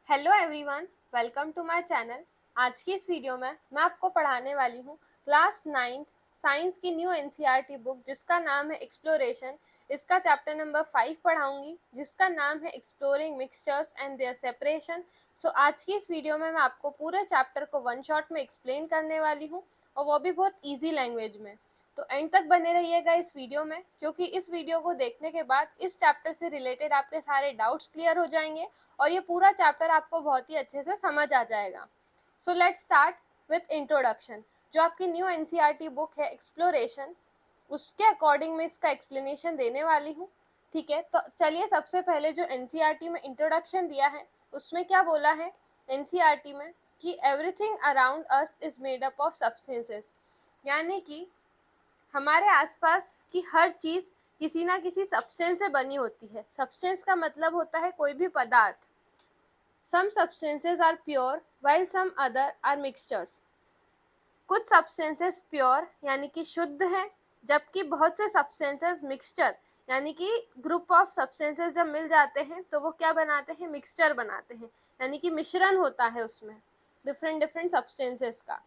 Hello everyone, welcome to my channel. आज की इस वीडियो में मैं आपको पढ़ाने वाली हूँ क्लास 9th साइंस की न्यू एनसीईआरटी बुक जिसका नाम है एक्सप्लोरेशन। इसका चैप्टर नंबर 5 पढ़ाऊंगी जिसका नाम है exploring mixtures and their separation. So आज की इस वीडियो में मैं आपको पूरे चैप्टर को वन शॉट में एक्सप्लेन करने वाली हूँ और वो भी बहुत ईजी लैंग्वेज में। तो एंड तक बने रहिएगा इस वीडियो में, क्योंकि इस वीडियो को देखने के बाद इस चैप्टर से रिलेटेड आपके सारे डाउट्स क्लियर हो जाएंगे और ये पूरा चैप्टर आपको बहुत ही अच्छे से समझ आ जाएगा। So let's start with introduction. जो आपकी न्यू एनसीईआरटी बुक है एक्सप्लोरेशन, उसके अकॉर्डिंग मैं इसका एक्सप्लेनेशन देने वाली हूँ। ठीक है, तो चलिए सबसे पहले जो एनसीईआरटी में इंट्रोडक्शन दिया है उसमें क्या बोला है एनसीईआरटी में कि everything around us is made up of substances, यानी कि हमारे आसपास की हर चीज किसी ना किसी सब्सटेंस से बनी होती है। सब्सटेंस का मतलब होता है कोई भी पदार्थ। Some substances are pure while some other are mixtures। कुछ सब्सटेंसेस प्योर यानी कि शुद्ध हैं, जबकि बहुत से सब्सटेंसेस मिक्सचर यानी कि ग्रुप ऑफ सब्सटेंसेस जब मिल जाते हैं तो वो क्या बनाते हैं, मिक्सचर बनाते हैं, यानी कि मिश्रण होता है उसमें डिफरेंट डिफरेंट सब्सटेंसेस का।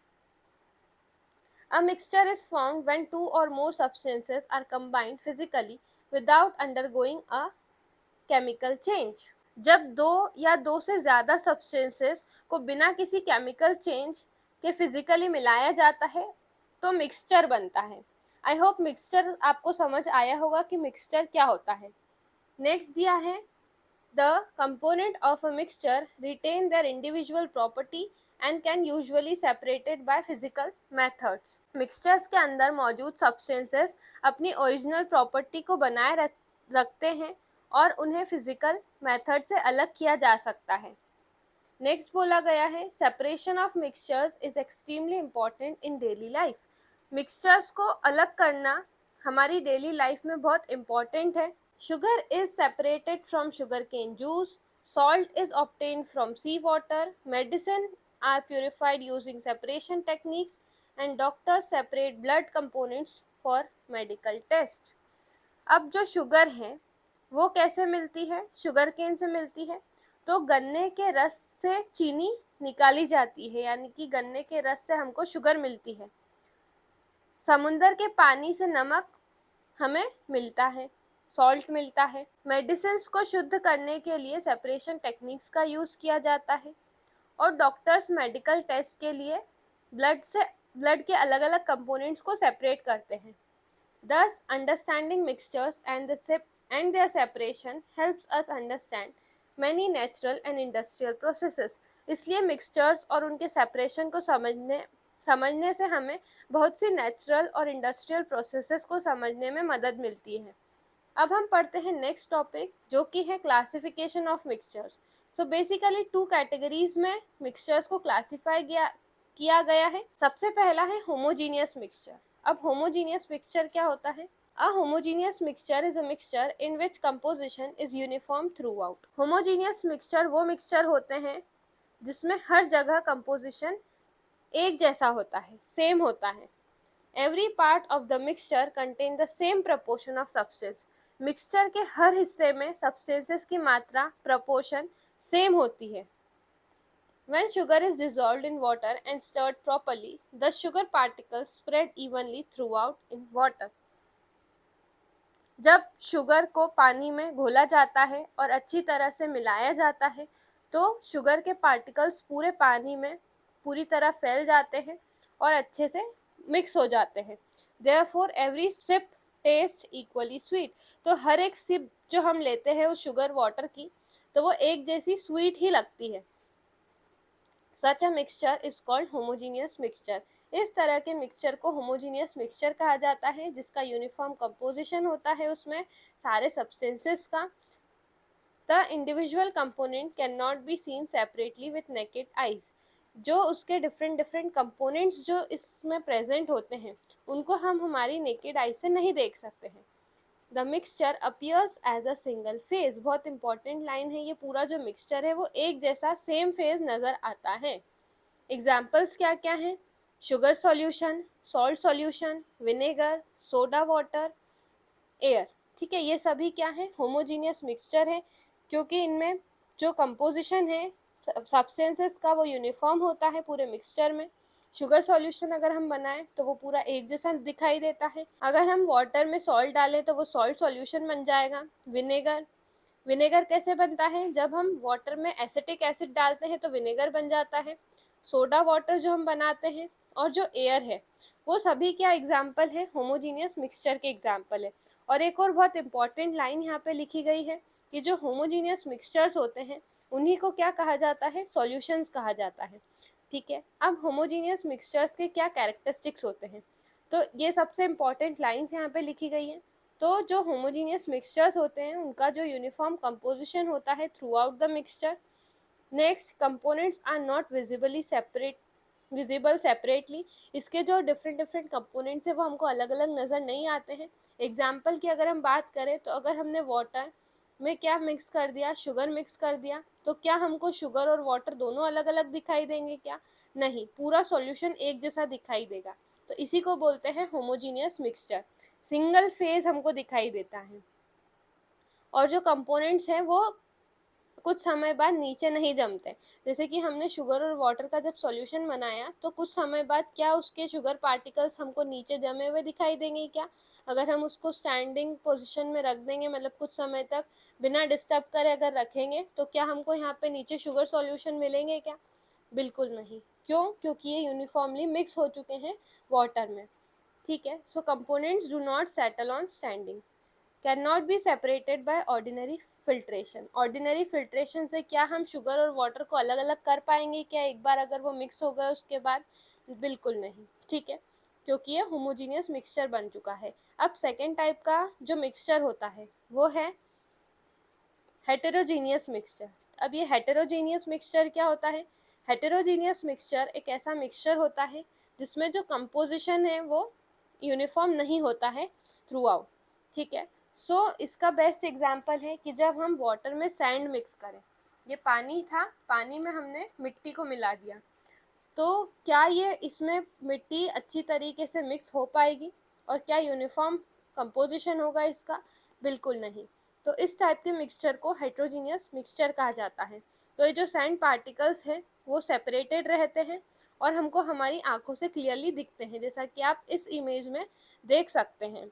A mixture is formed when two or more substances are combined physically without undergoing a chemical change। जब दो या दो से ज़्यादा सब्सटेंसेस को बिना किसी केमिकल चेंज के फिजिकली मिलाया जाता है तो मिक्सचर बनता है। आई होप मिक्सचर आपको समझ आया होगा कि मिक्सचर क्या होता है। नेक्स्ट दिया है the component of a mixture retain their individual property and can usually separated by physical methods. Mixtures के अंदर मौजूद सब्सटेंसेस अपनी ओरिजिनल प्रॉपर्टी को बनाए रखते हैं और उन्हें फिजिकल मेथड से अलग किया जा सकता है। नेक्स्ट बोला गया है separation of mixtures is extremely important in daily life. Mixtures को अलग करना हमारी डेली लाइफ में बहुत इम्पॉर्टेंट है। Sugar is separated from sugar cane juice, salt is obtained from sea water, medicine are purified using separation techniques and doctors separate blood components for medical test. अब जो sugar है वो कैसे मिलती है, शुगर केन से मिलती है। तो गन्ने के रस से चीनी निकाली जाती है, यानी कि गन्ने के रस से हमको शुगर मिलती है। समुंदर के पानी से नमक हमें मिलता है, सॉल्ट मिलता है। मेडिसिन को शुद्ध करने के लिए सेपरेशन टेक्निक्स का यूज़ किया जाता है और डॉक्टर्स मेडिकल टेस्ट के लिए ब्लड के अलग अलग कंपोनेंट्स को सेपरेट करते हैं। Thus, understanding mixtures and their separation helps us understand many natural and industrial processes। इसलिए मिक्सचर्स और उनके सेपरेशन को समझने से हमें बहुत सी नेचुरल और इंडस्ट्रियल प्रोसेसेस को समझने में मदद मिलती है। अब हम पढ़ते हैं नेक्स्ट टॉपिक जो कि है classification of mixtures. So basically two categories में मिक्सचर्स को क्लासीफाई किया गया है। सबसे पहला है होमोजीनियस मिक्सचर। अब होमोजीनियस मिक्सचर क्या होता है? A homogeneous mixture is a mixture in which composition is uniform throughout। Homogeneous mixture वो मिक्सचर होते हैं जिसमें हर जगह कंपोजिशन एक जैसा होता है, सेम होता है। Every part of the mixture contain the same proportion of substance। Mixture के हर हिस्से में सब्सटेंसेस की मात्रा प्रपोर्शन सेम होती है। When sugar is dissolved in water and stirred properly, the sugar particles spread evenly throughout in water। जब sugar को पानी में घोला जाता है और अच्छी तरह से मिलाया जाता है तो शुगर के पार्टिकल्स पूरे पानी में पूरी तरह फैल जाते हैं और अच्छे से मिक्स हो जाते हैं। Therefore, every sip tastes equally sweet। तो हर एक सिप जो हम लेते हैं उस शुगर वाटर की तो वो एक जैसी स्वीट ही लगती है। Such a mixture is called homogeneous mixture। इस तरह के मिक्सचर को होमोजीनियस मिक्सचर कहा जाता है जिसका यूनिफॉर्म कंपोजिशन होता है उसमें सारे सब्सटेंसेस का। The individual component can not be seen separately with naked eyes. जो उसके डिफरेंट डिफरेंट कंपोनेंट्स जो इसमें प्रेजेंट होते हैं उनको हम हमारी नेकेड आइज से नहीं देख सकते हैं। The mixture appears as a single phase. बहुत इंपॉर्टेंट लाइन है, ये पूरा जो मिक्सचर है वो एक जैसा सेम फेज नज़र आता है। एग्जाम्पल्स क्या क्या हैं? Sugar solution, salt solution, vinegar, soda water, air. ठीक है, ये सभी क्या है? होमोजीनियस मिक्सचर है, क्योंकि इनमें जो कंपोजिशन है सब्सटेंसेस का वो यूनिफॉर्म होता है पूरे मिक्सचर में। शुगर सॉल्यूशन अगर हम बनाएं तो वो पूरा एक जैसा दिखाई देता है। अगर हम वाटर में सॉल्ट डालें तो वो सॉल्ट सॉल्यूशन बन जाएगा। विनेगर, विनेगर कैसे बनता है, जब हम वाटर में एसिटिक एसिड डालते हैं तो विनेगर बन जाता है। सोडा वाटर जो हम बनाते हैं और जो एयर है वो सभी क्या एग्जाम्पल है, होमोजीनियस मिक्सचर के एग्जाम्पल है। और एक और बहुत इंपॉर्टेंट लाइन यहाँ पे लिखी गई है कि जो होमोजीनियस मिक्सचर्स होते हैं उन्हीं को क्या कहा जाता है, सॉल्यूशंस कहा जाता है। ठीक है, अब होमोजीनियस मिक्सचर्स के क्या कैरेक्टरिस्टिक्स होते हैं, तो ये सबसे इंपॉर्टेंट लाइंस यहाँ पे लिखी गई हैं। तो जो होमोजीनियस मिक्सचर्स होते हैं उनका जो यूनिफॉर्म कंपोजिशन होता है throughout the mixture. Next, components are not visible separately. इसके जो डिफरेंट डिफरेंट कंपोनेंट्स है वो हमको अलग अलग नज़र नहीं आते हैं। एग्जाम्पल की अगर हम बात करें तो अगर हमने वाटर में क्या मिक्स कर दिया, शुगर मिक्स कर दिया, तो क्या हमको शुगर और वाटर दोनों अलग अलग दिखाई देंगे क्या? नहीं, पूरा सॉल्यूशन एक जैसा दिखाई देगा। तो इसी को बोलते हैं होमोजीनियस मिक्सचर। सिंगल फेज हमको दिखाई देता है और जो कंपोनेंट्स हैं वो कुछ समय बाद नीचे नहीं जमते। जैसे कि हमने शुगर और वाटर का जब सॉल्यूशन बनाया तो कुछ समय बाद क्या उसके शुगर पार्टिकल्स हमको नीचे जमे हुए दिखाई देंगे क्या? अगर हम उसको स्टैंडिंग पोजीशन में रख देंगे, मतलब कुछ समय तक बिना डिस्टर्ब करे अगर रखेंगे, तो क्या हमको यहाँ पे नीचे शुगर सॉल्यूशन मिलेंगे क्या? बिल्कुल नहीं। क्यों? क्योंकि ये यूनिफॉर्मली मिक्स हो चुके हैं वाटर में। ठीक है, so components do not settle on standing, can not be separated by ordinary filtration. Ordinary filtration से क्या हम शुगर और वाटर को अलग अलग कर पाएंगे क्या एक बार अगर वो मिक्स हो गए उसके बाद? बिल्कुल नहीं। ठीक है, क्योंकि ये होमोजीनियस मिक्सचर बन चुका है। अब सेकेंड टाइप का जो मिक्सचर होता है वो है हेटेरोजीनियस मिक्सचर। अब ये हेटेरोजीनियस मिक्सचर क्या होता है? हेटेरोजीनियस मिक्सचर एक ऐसा मिक्सचर होता है जिसमें जो कंपोजिशन है वो यूनिफॉर्म नहीं होता है थ्रू आउट। ठीक है, सो इसका बेस्ट एग्जांपल है कि जब हम वाटर में सैंड मिक्स करें, ये पानी था, पानी में हमने मिट्टी को मिला दिया, तो क्या ये इसमें मिट्टी अच्छी तरीके से मिक्स हो पाएगी और क्या यूनिफॉर्म कंपोजिशन होगा इसका? बिल्कुल नहीं। तो इस टाइप के मिक्सचर को हेट्रोजीनियस मिक्सचर कहा जाता है। तो ये जो सैंड पार्टिकल्स हैं वो सेपरेटेड रहते हैं और हमको हमारी आंखों से क्लियरली दिखते हैं, जैसा कि आप इस इमेज में देख सकते हैं।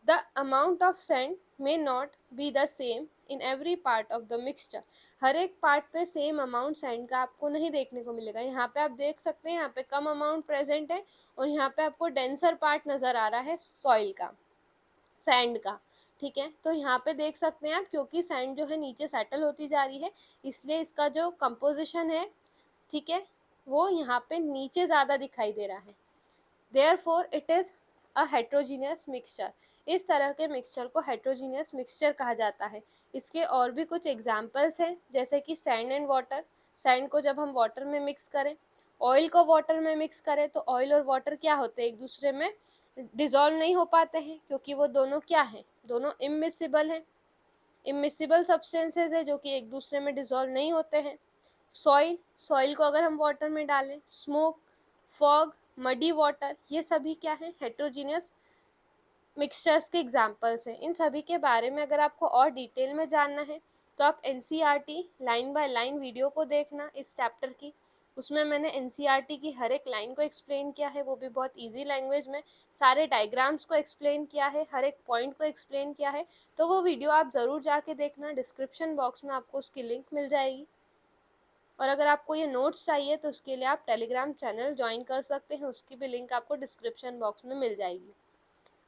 The amount of sand may not be the same in every part of the mixture. हर एक पार्ट पे सेम अमाउंट सैंड का आपको नहीं देखने को मिलेगा। यहाँ पे आप देख सकते हैं, यहाँ पे कम अमाउंट प्रेजेंट है और यहाँ पे आपको डेंसर पार्ट नज़र आ रहा है सॉइल का, सैंड का। ठीक है, तो यहाँ पे देख सकते हैं आप, क्योंकि सैंड जो है नीचे सेटल होती जा रही है इसलिए इसका जो कंपोजिशन है, ठीक है, वो यहाँ पे नीचे ज़्यादा दिखाई दे रहा है। Therefore, it is a heterogeneous mixture. इस तरह के मिक्सचर को हेट्रोजीनियस मिक्सचर कहा जाता है। इसके और भी कुछ एग्जाम्पल्स हैं, जैसे कि सैंड एंड वाटर। सैंड को जब हम वाटर में मिक्स करें, ऑयल को वाटर में मिक्स करें, तो ऑयल और वाटर क्या होते हैं, एक दूसरे में डिजॉल्व नहीं हो पाते हैं क्योंकि वो दोनों क्या हैं, दोनों इमिसिबल हैं, इमिसिबल सब्सटेंसेज है जो कि एक दूसरे में डिजॉल्व नहीं होते हैं। सॉइल, सॉइल को अगर हम वाटर में डालें, स्मोक, फॉग, मडी वाटर, ये सभी क्या है, हेट्रोजीनियस मिक्सचर्स के एग्जाम्पल्स हैं। इन सभी के बारे में अगर आपको और डिटेल में जानना है तो आप NCERT line by line video को देखना इस चैप्टर की। उसमें मैंने एनसीईआरटी की हर एक लाइन को एक्सप्लेन किया है, वो भी बहुत इजी लैंग्वेज में, सारे डायग्राम्स को एक्सप्लेन किया है, हर एक पॉइंट को एक्सप्लेन किया है। तो वो वीडियो आप ज़रूर जाके देखना, डिस्क्रिप्शन बॉक्स में आपको उसकी लिंक मिल जाएगी। और अगर आपको ये नोट्स चाहिए तो उसके लिए आप टेलीग्राम चैनल ज्वाइन कर सकते हैं, उसकी भी लिंक आपको डिस्क्रिप्शन बॉक्स में मिल जाएगी।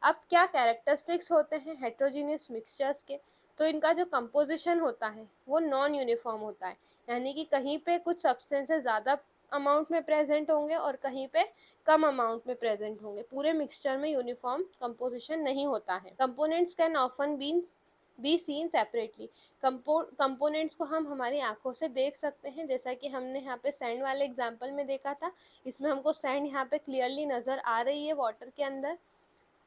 अब क्या कैरेक्टरिस्टिक्स होते हैं हेट्रोजीनियस मिक्सचर्स के? तो इनका जो कंपोजिशन होता है वो नॉन यूनिफॉर्म होता है, यानी कि कहीं पे कुछ सब्सटेंसेस ज़्यादा अमाउंट में प्रेजेंट होंगे और कहीं पे कम अमाउंट में प्रेजेंट होंगे। पूरे मिक्सचर में यूनिफॉर्म कंपोजिशन नहीं होता है। Components can often be seen separately. Components को हम हमारी आंखों से देख सकते हैं, जैसा कि हमने यहाँ पे सैंड वाले एग्जाम्पल में देखा था। इसमें हमको सैंड यहाँ पे क्लियरली नज़र आ रही है वाटर के अंदर।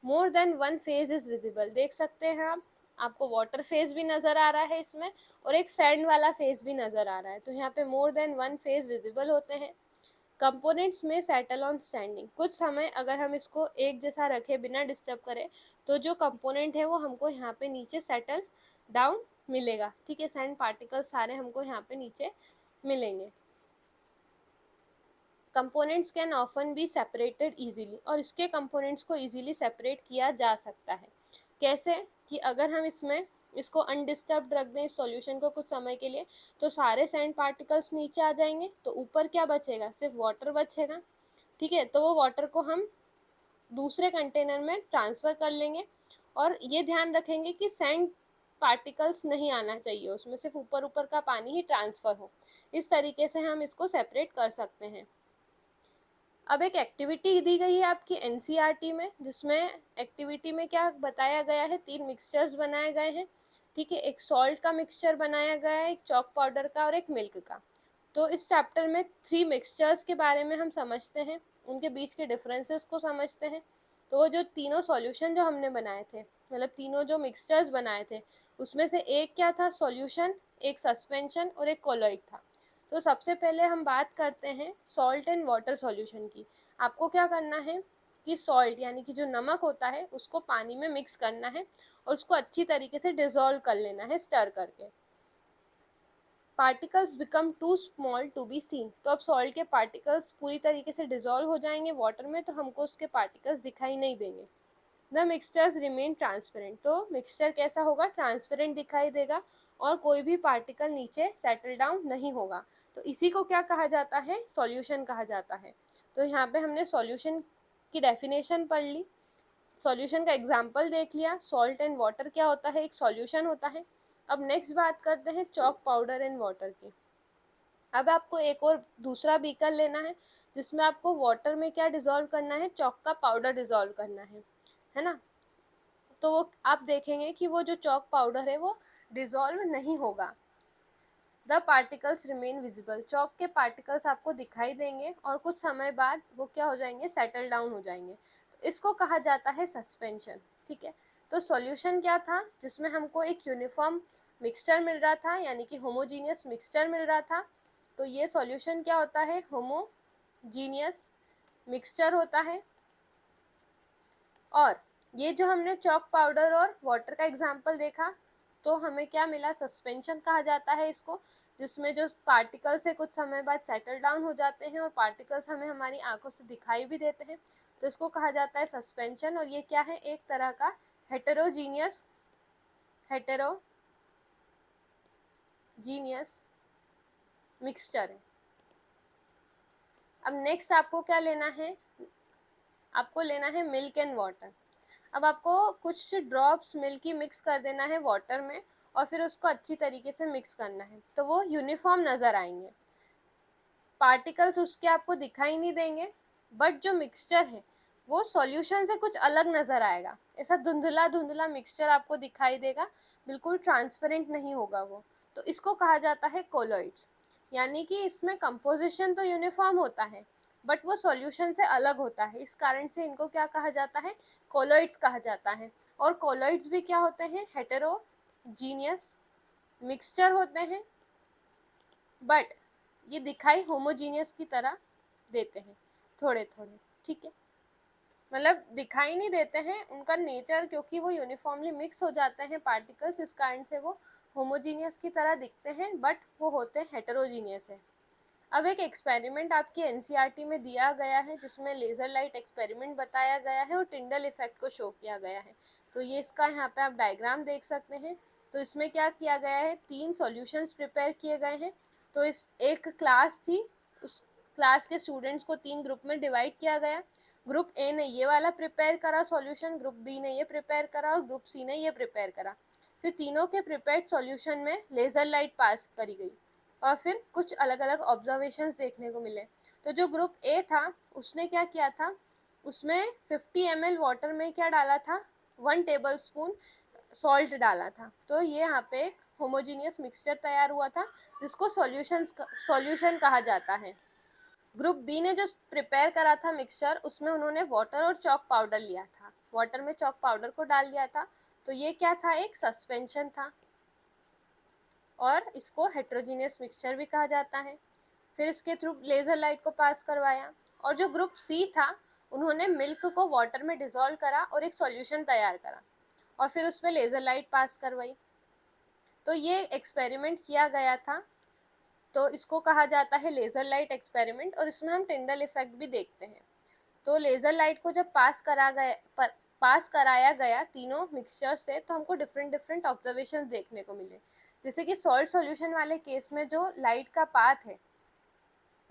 More than one phase is visible, देख सकते हैं आप, आपको वाटर फेज भी नज़र आ रहा है इसमें और एक सैंड वाला फेज भी नज़र आ रहा है। तो यहाँ पे more than one phase visible होते हैं। कंपोनेंट्स में सेटल ऑन स्टैंडिंग, कुछ समय अगर हम इसको एक जैसा रखें बिना डिस्टर्ब करें तो जो कंपोनेंट है वो हमको यहाँ पे नीचे सेटल डाउन मिलेगा। ठीक है, सैंड पार्टिकल सारे हमको यहाँ पे नीचे मिलेंगे। Components can often be separated easily, और इसके कंपोनेंट्स को इजीली सेपरेट किया जा सकता है। कैसे कि अगर हम इसको अनडिस्टर्ब्ड रख दें इस सॉल्यूशन को कुछ समय के लिए, तो सारे सैंड पार्टिकल्स नीचे आ जाएंगे, तो ऊपर क्या बचेगा, सिर्फ वाटर बचेगा। ठीक है, तो वो वाटर को हम दूसरे कंटेनर में ट्रांसफ़र कर लेंगे, और ये ध्यान रखेंगे कि सैंड पार्टिकल्स नहीं आना चाहिए उसमें, सिर्फ ऊपर ऊपर का पानी ही ट्रांसफ़र हो। इस तरीके से हम इसको सेपरेट कर सकते हैं। अब एक एक्टिविटी दी गई है आपकी एनसीईआरटी में, जिसमें एक्टिविटी में क्या बताया गया है, 3 मिक्सचर्स बनाए गए हैं। ठीक है, एक सॉल्ट का मिक्सचर बनाया गया है, एक चॉक पाउडर का और एक मिल्क का। तो इस चैप्टर में 3 मिक्सचर्स के बारे में हम समझते हैं, उनके बीच के डिफरेंसेस को समझते हैं। तो वो जो तीनों सॉल्यूशन जो हमने बनाए थे, मतलब तीनों जो मिक्सचर्स बनाए थे, उसमें से एक क्या था, सॉल्यूशन, एक सस्पेंशन और एक कोलॉइड था। तो सबसे पहले हम बात करते हैं सॉल्ट एंड वाटर सॉल्यूशन की। आपको क्या करना है कि सॉल्ट यानी कि जो नमक होता है उसको पानी में मिक्स करना है और उसको अच्छी तरीके से डिसॉल्व कर लेना है स्टर करके। Particles become too small to be seen, तो अब सॉल्ट के पार्टिकल्स पूरी तरीके से डिसॉल्व हो जाएंगे वाटर में, तो हमको उसके पार्टिकल्स दिखाई नहीं देंगे। द मिक्सचर्स रिमेन ट्रांसपेरेंट, तो मिक्सचर कैसा होगा, ट्रांसपेरेंट दिखाई देगा और कोई भी पार्टिकल नीचे सेटल डाउन नहीं होगा। तो इसी को क्या कहा जाता है, सॉल्यूशन कहा जाता है। तो यहाँ पे हमने सॉल्यूशन की डेफिनेशन पढ़ ली, सॉल्यूशन का एग्जाम्पल देख लिया, सॉल्ट एंड वाटर क्या होता है, एक सॉल्यूशन होता है। अब नेक्स्ट बात करते हैं चॉक पाउडर एंड वाटर की। अब आपको एक और दूसरा बीकर लेना है, जिसमें आपको वाटर में क्या डिसॉल्व करना है, चॉक का पाउडर डिसॉल्व करना है ना। तो वो आप देखेंगे कि वो जो चॉक पाउडर है वो डिसॉल्व नहीं होगा। The particles remain visible, chalk के पार्टिकल्स आपको दिखाई देंगे और कुछ समय बाद वो क्या हो जाएंगे, सेटल डाउन हो जाएंगे। तो इसको कहा जाता है सस्पेंशन। ठीक है, तो सॉल्यूशन क्या था, जिसमें हमको एक यूनिफॉर्म मिक्सचर मिल रहा था, यानी कि होमोजीनियस मिक्सचर मिल रहा था। तो ये सॉल्यूशन क्या होता है, होमोजीनियस मिक्सचर होता है। और ये जो हमने चॉक पाउडर और वाटर का एग्जाम्पल देखा, तो हमें क्या मिला, सस्पेंशन कहा जाता है इसको, जिसमें जो पार्टिकल्स है कुछ समय बाद सेटल डाउन हो जाते हैं और पार्टिकल्स हमें हमारी आंखों से दिखाई भी देते हैं, तो इसको कहा जाता है सस्पेंशन। और ये क्या है, एक तरह का हेटेरोजीनियस मिक्सचर है। अब नेक्स्ट आपको क्या लेना है, आपको लेना है मिल्क एंड वाटर। अब आपको कुछ ड्रॉप्स मिल्क की मिक्स कर देना है वाटर में और फिर उसको अच्छी तरीके से मिक्स करना है, तो वो यूनिफॉर्म नज़र आएंगे, पार्टिकल्स उसके आपको दिखाई नहीं देंगे, बट जो मिक्सचर है वो सॉल्यूशन से कुछ अलग नज़र आएगा, ऐसा धुंधला धुंधला मिक्सचर आपको दिखाई देगा, बिल्कुल ट्रांसपेरेंट नहीं होगा वो। तो इसको कहा जाता है कोलॉइड्स, यानी कि इसमें कंपोजिशन तो यूनिफॉर्म होता है बट वो सॉल्यूशन से अलग होता है, इस कारण से इनको क्या कहा जाता है, कोलॉइड्स कहा जाता है। और कोलॉइड्स भी क्या होते हैं, हेटेरोजीनियस मिक्सचर होते हैं, बट ये दिखाई होमोजीनियस की तरह देते हैं थोड़े थोड़े। ठीक है, मतलब दिखाई नहीं देते हैं, उनका नेचर क्योंकि वो यूनिफॉर्मली मिक्स हो जाते हैं पार्टिकल्स, इस कारण से वो होमोजीनियस की तरह दिखते हैं, बट वो होते हेटेरोजीनियस है। अब एक एक्सपेरिमेंट आपकी एनसीईआरटी में दिया गया है, जिसमें लेज़र लाइट एक्सपेरिमेंट बताया गया है और टिंडल इफेक्ट को शो किया गया है। तो ये इसका यहाँ पे आप डायग्राम देख सकते हैं। तो इसमें क्या किया गया है, 3 सॉल्यूशंस प्रिपेयर किए गए हैं। तो इस एक क्लास थी, उस क्लास के स्टूडेंट्स को 3 ग्रुप में डिवाइड किया गया। ग्रुप ए ने ये वाला प्रिपेयर करा सॉल्यूशन, ग्रुप बी ने ये प्रिपेयर करा और ग्रुप सी ने ये प्रिपेयर करा। फिर तीनों के प्रिपेयर्ड सॉल्यूशन में लेज़र लाइट पास करी गई और फिर कुछ अलग अलग ऑब्जर्वेशंस देखने को मिले। तो जो ग्रुप ए था उसने क्या किया था, उसमें 50 ml वाटर में क्या डाला था, 1 टेबल स्पून सॉल्ट डाला था। तो ये यहाँ पे एक होमोजीनियस मिक्सचर तैयार हुआ था, जिसको सॉल्यूशन कहा जाता है। ग्रुप बी ने जो प्रिपेयर करा था मिक्सचर, उसमें उन्होंने वाटर और चॉक पाउडर लिया था, वाटर में चॉक पाउडर को डाल दिया था। तो ये क्या था, एक सस्पेंशन था और इसको हेट्रोजीनियस मिक्सचर भी कहा जाता है। फिर इसके थ्रू लेज़र लाइट को पास करवाया। और जो ग्रुप सी था, उन्होंने मिल्क को वाटर में डिसॉल्व करा और एक सॉल्यूशन तैयार करा और फिर उसमें लेज़र लाइट पास करवाई। तो ये एक्सपेरिमेंट किया गया था तो इसको कहा जाता है लेज़र लाइट एक्सपेरिमेंट, और इसमें हम टिंडल इफेक्ट भी देखते हैं। तो लेज़र लाइट को जब पास कराया गया तीनों मिक्सचर से, तो हमको डिफरेंट डिफरेंट ऑब्जर्वेशन देखने को मिले। जैसे कि सॉल्ट सॉल्यूशन वाले केस में जो लाइट का पाथ है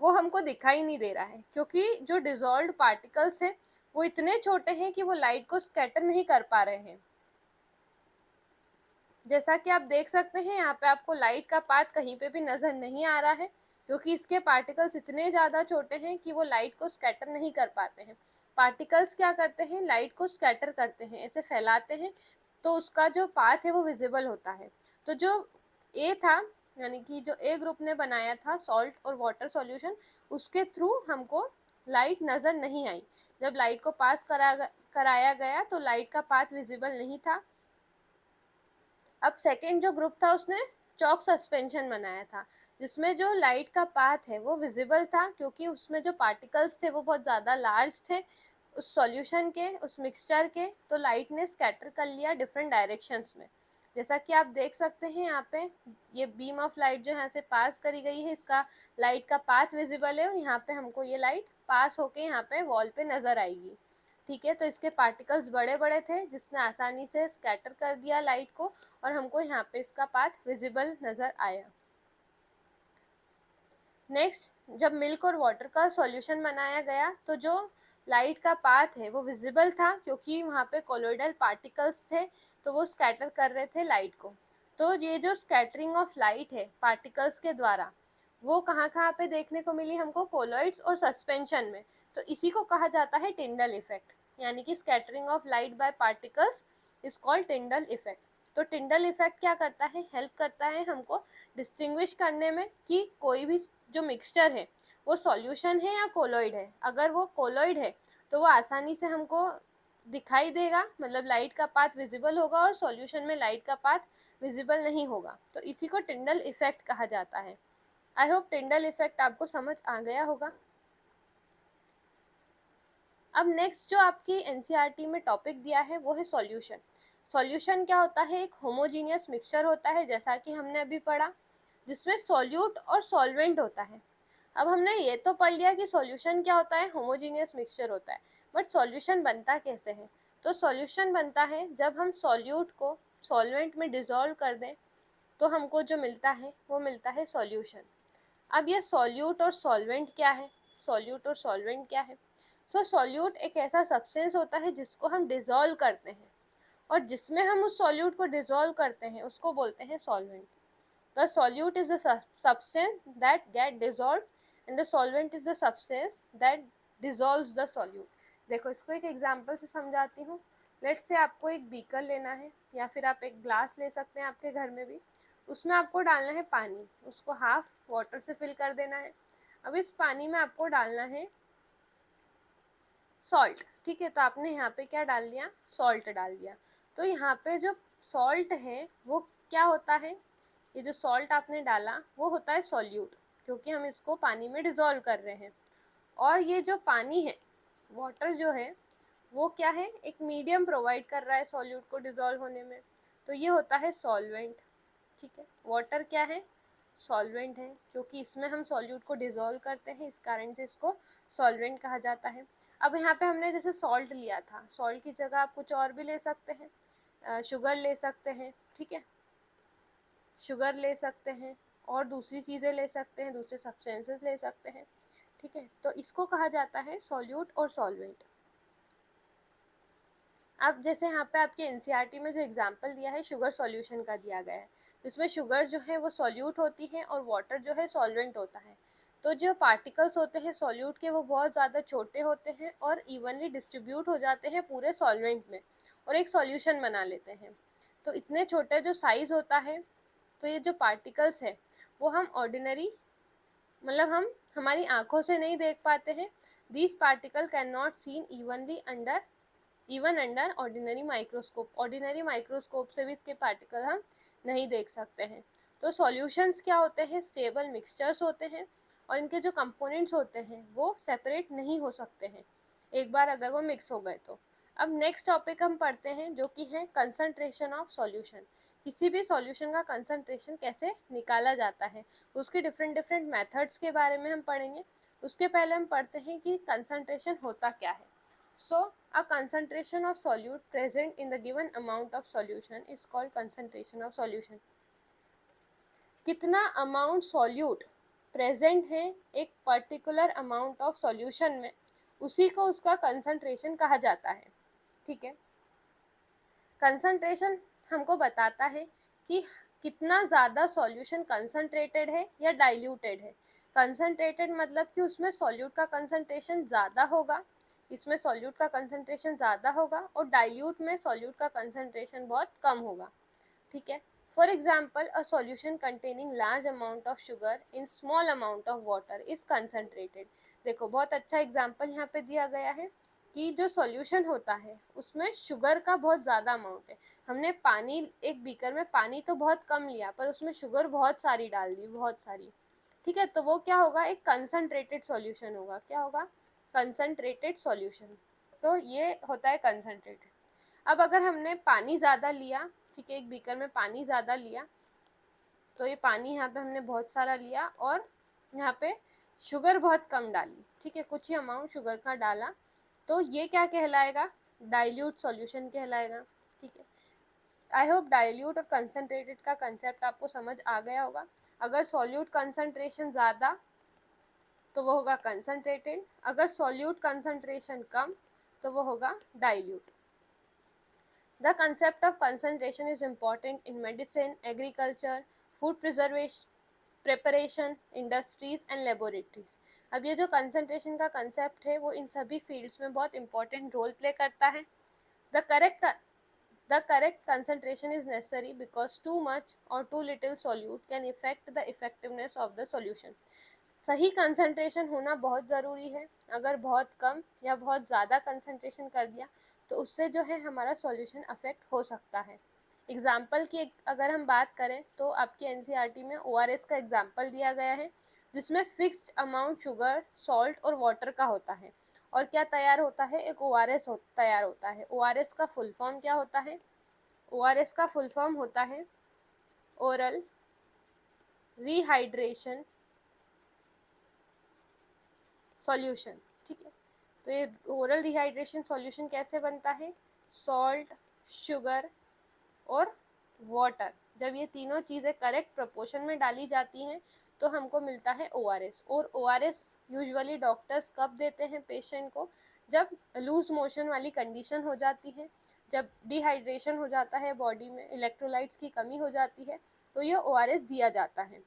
वो हमको दिखाई नहीं दे रहा है, क्योंकि जो डिजॉल्व्ड पार्टिकल्स हैं वो इतने छोटे हैं कि वो लाइट को स्कैटर नहीं कर पा रहे हैं। जैसा कि आप देख सकते हैं यहाँ पे आपको लाइट का पाथ कहीं पे भी नजर नहीं आ रहा है, क्योंकि इसके पार्टिकल्स इतने ज़्यादा छोटे हैं कि वो लाइट को स्कैटर नहीं कर पाते हैं। पार्टिकल्स क्या करते हैं, लाइट को स्कैटर करते हैं, ऐसे फैलाते हैं, तो उसका जो पाथ है वो विजिबल होता है। तो जो ए था, यानी कि जो ए ग्रुप ने बनाया था सॉल्ट और वाटर सॉल्यूशन, उसके थ्रू हमको लाइट नज़र नहीं आई। जब लाइट को पास कराया गया तो लाइट का पाथ विजिबल नहीं था। अब सेकेंड जो ग्रुप था उसने चॉक सस्पेंशन बनाया था, जिसमें जो लाइट का पाथ है वो विजिबल था, क्योंकि उसमें जो पार्टिकल्स थे वो बहुत ज़्यादा लार्ज थे उस सॉल्यूशन के, उस मिक्सचर के, तो लाइट ने स्कैटर कर लिया डिफरेंट डायरेक्शंस में। जैसा कि आप देख सकते हैं यहाँ पे ये बीम ऑफ लाइट जो यहाँ से पास करी गई है, इसका लाइट का पाथ विजिबल है, और यहाँ पे हमको ये लाइट पास होके यहाँ पे वॉल पे नज़र आएगी। ठीक है, तो इसके पार्टिकल्स बड़े बड़े थे जिसने आसानी से स्कैटर कर दिया लाइट को, और हमको यहाँ पे इसका पाथ विजिबल नज़र आया। नेक्स्ट, जब मिल्क और वाटर का सॉल्यूशन बनाया गया तो जो लाइट का पाथ है वो विजिबल था, क्योंकि वहाँ पे कोलोइडल पार्टिकल्स थे, तो वो स्कैटर कर रहे थे लाइट को। तो ये जो स्कैटरिंग ऑफ लाइट है पार्टिकल्स के द्वारा, वो कहाँ कहाँ पे देखने को मिली हमको, कोलॉइड्स और सस्पेंशन में। तो इसी को कहा जाता है टिंडल इफेक्ट, यानी कि scattering of light by particles is called Tyndall effect. तो टिंडल इफेक्ट क्या करता है, हेल्प करता है हमको डिस्टिंग्विश करने में कि कोई भी जो मिक्सचर है वो सॉल्यूशन है या कोलॉइड है। अगर वो कोलॉइड है तो वो आसानी से हमको दिखाई देगा, मतलब लाइट का पाथ विजिबल होगा, और सॉल्यूशन में लाइट का पाथ विजिबल नहीं होगा। तो इसी को टिंडल इफेक्ट कहा जाता है। आई होप टिंडल इफेक्ट आपको समझ आ गया होगा। अब नेक्स्ट जो आपकी एनसीईआरटी में टॉपिक दिया है वो है सॉल्यूशन। सॉल्यूशन क्या होता है, एक होमोजीनियस मिक्सचर होता है, जैसा कि हमने अभी पढ़ा, जिसमें सॉल्यूट और सॉल्वेंट होता है। अब हमने ये तो पढ़ लिया कि सॉल्यूशन क्या होता है, होमोजीनियस मिक्सचर होता है, बट सॉल्यूशन बनता कैसे है। तो सॉल्यूशन बनता है जब हम सॉल्यूट को सॉल्वेंट में डिसॉल्व कर दें, तो हमको जो मिलता है वो मिलता है सॉल्यूशन। अब ये सॉल्यूट और सॉल्वेंट क्या है, सॉल्यूट और सॉल्वेंट क्या है। सो सॉल्यूट एक ऐसा सब्सटेंस होता है जिसको हम डिसॉल्व करते हैं, और जिसमें हम उस सॉल्यूट को डिसॉल्व करते हैं उसको बोलते हैं solvent. The solute is the substance that get dissolve and the solvent is the substance that dissolves the solute. देखो इसको एक एग्जांपल से समझाती हूँ। लेट्स से आपको एक बीकर लेना है, या फिर आप एक ग्लास ले सकते हैं आपके घर में भी। उसमें आपको डालना है पानी, उसको हाफ वाटर से फिल कर देना है। अब इस पानी में आपको डालना है सॉल्ट। ठीक है, तो आपने यहाँ पे क्या डाल दिया, सॉल्ट डाल दिया। तो यहाँ पे जो सॉल्ट है वो क्या होता है, ये जो सॉल्ट आपने डाला वो होता है सॉल्यूट, क्योंकि हम इसको पानी में डिसॉल्व कर रहे हैं। और ये जो पानी है, वाटर जो है, वो क्या है, एक मीडियम प्रोवाइड कर रहा है सॉल्यूट को डिसॉल्व होने में, तो ये होता है सॉल्वेंट। ठीक है, वाटर क्या है, सॉल्वेंट है, क्योंकि इसमें हम सॉल्यूट को डिसॉल्व करते हैं, इस कारण से इसको सॉल्वेंट कहा जाता है। अब यहाँ पे हमने जैसे सॉल्ट लिया था, सॉल्ट की जगह आप कुछ और भी ले सकते हैं, शुगर ले सकते हैं। ठीक है, शुगर ले सकते हैं, और दूसरी चीज़ें ले सकते हैं, दूसरे सब्सटेंसेस ले सकते हैं। ठीक है, तो इसको कहा जाता है सॉल्यूट और सॉल्वेंट। अब जैसे यहाँ पे आपके एनसीईआरटी में जो एग्जांपल दिया है शुगर सॉल्यूशन का दिया गया है, जिसमें शुगर जो है वो सॉल्यूट होती है और वाटर जो है सॉल्वेंट होता है। तो जो पार्टिकल्स होते हैं सॉल्यूट के वो बहुत ज़्यादा छोटे होते हैं और इवनली डिस्ट्रीब्यूट हो जाते हैं पूरे सॉल्वेंट में, और एक सॉल्यूशन बना लेते हैं। तो इतने छोटे जो साइज़ होता है, तो ये जो पार्टिकल्स है वो हम ऑर्डिनरी, मतलब हम हमारी आँखों से नहीं देख पाते हैं। These particle can not seen evenly under even under ordinary microscope. Ordinary microscope से भी इसके पार्टिकल हम नहीं देख सकते हैं। तो सॉल्यूशंस क्या होते हैं, स्टेबल मिक्सचर्स होते हैं, और इनके जो कंपोनेंट्स होते हैं वो सेपरेट नहीं हो सकते हैं एक बार अगर वो मिक्स हो गए तो। अब नेक्स्ट टॉपिक हम पढ़ते हैं जो कि है कंसंट्रेशन ऑफ सॉल्यूशन, किसी भी सॉल्यूशन का कंसंट्रेशन कैसे निकाला जाता है, उसके डिफरेंट डिफरेंट मेथड्स के बारे में हम पढ़ेंगे। उसके पहले हम पढ़ते हैं कि कंसंट्रेशन होता क्या है। So a concentration of solute present in the given amount of solution is called concentration of solution. कितना अमाउंट सॉल्यूट प्रेजेंट है एक पर्टिकुलर अमाउंट ऑफ सॉल्यूशन में, उसी को उसका कंसंट्रेशन कहा जाता है। ठीक है, कंसंट्रेशन हमको बताता है कि कितना ज़्यादा सॉल्यूशन कंसंट्रेटेड है या डाइल्यूटेड है। कंसंट्रेटेड मतलब कि उसमें सॉल्यूट का कंसंट्रेशन ज़्यादा होगा, इसमें सॉल्यूट का कंसंट्रेशन ज़्यादा होगा, और डाइल्यूट में सॉल्यूट का कंसंट्रेशन बहुत कम होगा। ठीक है, for example a solution containing large amount of sugar in small amount of water is concentrated. देखो बहुत अच्छा एग्जाम्पल यहाँ पे दिया गया है कि जो सॉल्यूशन होता है उसमें शुगर का बहुत ज़्यादा अमाउंट है। हमने पानी, एक बीकर में पानी तो बहुत कम लिया पर उसमें शुगर बहुत सारी डाल दी, बहुत सारी। ठीक है, तो वो क्या होगा, एक कंसंट्रेटेड सॉल्यूशन होगा। क्या होगा, कंसंट्रेटेड सॉल्यूशन। तो ये होता है कंसंट्रेटेड। अब अगर हमने पानी ज़्यादा लिया, ठीक है, एक बीकर में पानी ज़्यादा लिया, तो ये पानी यहाँ पे हमने बहुत सारा लिया और यहाँ पे शुगर बहुत कम डाली, ठीक है, कुछ ही अमाउंट शुगर का डाला, तो ये क्या कहलाएगा, डाइल्यूट सॉल्यूशन कहलाएगा। ठीक है, आई होप डाइल्यूट और कंसंट्रेटेड का कंसेप्ट आपको समझ आ गया होगा। अगर सॉल्यूट कंसंट्रेशन ज़्यादा तो वो होगा कंसंट्रेटेड, अगर सॉल्यूट कंसंट्रेशन कम तो वो होगा dilute. The concept of concentration is important in medicine, agriculture, food preparation, industries and laboratories. अब ये जो concentration का concept है वो इन सभी fields में बहुत important role play करता है। The correct concentration is necessary because too much or too little solute can affect the effectiveness of the solution. सही कंसंट्रेशन होना बहुत ज़रूरी है। अगर बहुत कम या बहुत ज़्यादा कंसंट्रेशन कर दिया तो उससे जो है हमारा सॉल्यूशन अफेक्ट हो सकता है। एग्जाम्पल की अगर हम बात करें तो आपकी एनसीईआरटी में ओआरएस का एग्जाम्पल दिया गया है, जिसमें फिक्स्ड अमाउंट शुगर, सॉल्ट और वाटर का होता है, और क्या तैयार होता है, एक ओआरएस तैयार होता है। ओआरएस का फुल फॉर्म क्या होता है, ओआरएस का फुल फॉर्म होता है ओरल रिहाइड्रेशन सॉल्यूशन। ठीक है, तो ये ओरल रिहाइड्रेशन सॉल्यूशन कैसे बनता है, सॉल्ट, शुगर और वाटर, जब ये तीनों चीज़ें करेक्ट प्रपोर्शन में डाली जाती हैं तो हमको मिलता है ओआरएस। और ओआरएस यूजुअली डॉक्टर्स कब देते हैं पेशेंट को, जब लूज मोशन वाली कंडीशन हो जाती है, जब डिहाइड्रेशन हो जाता है बॉडी में, इलेक्ट्रोलाइट्स की कमी हो जाती है, तो ये ओआरएस दिया जाता है।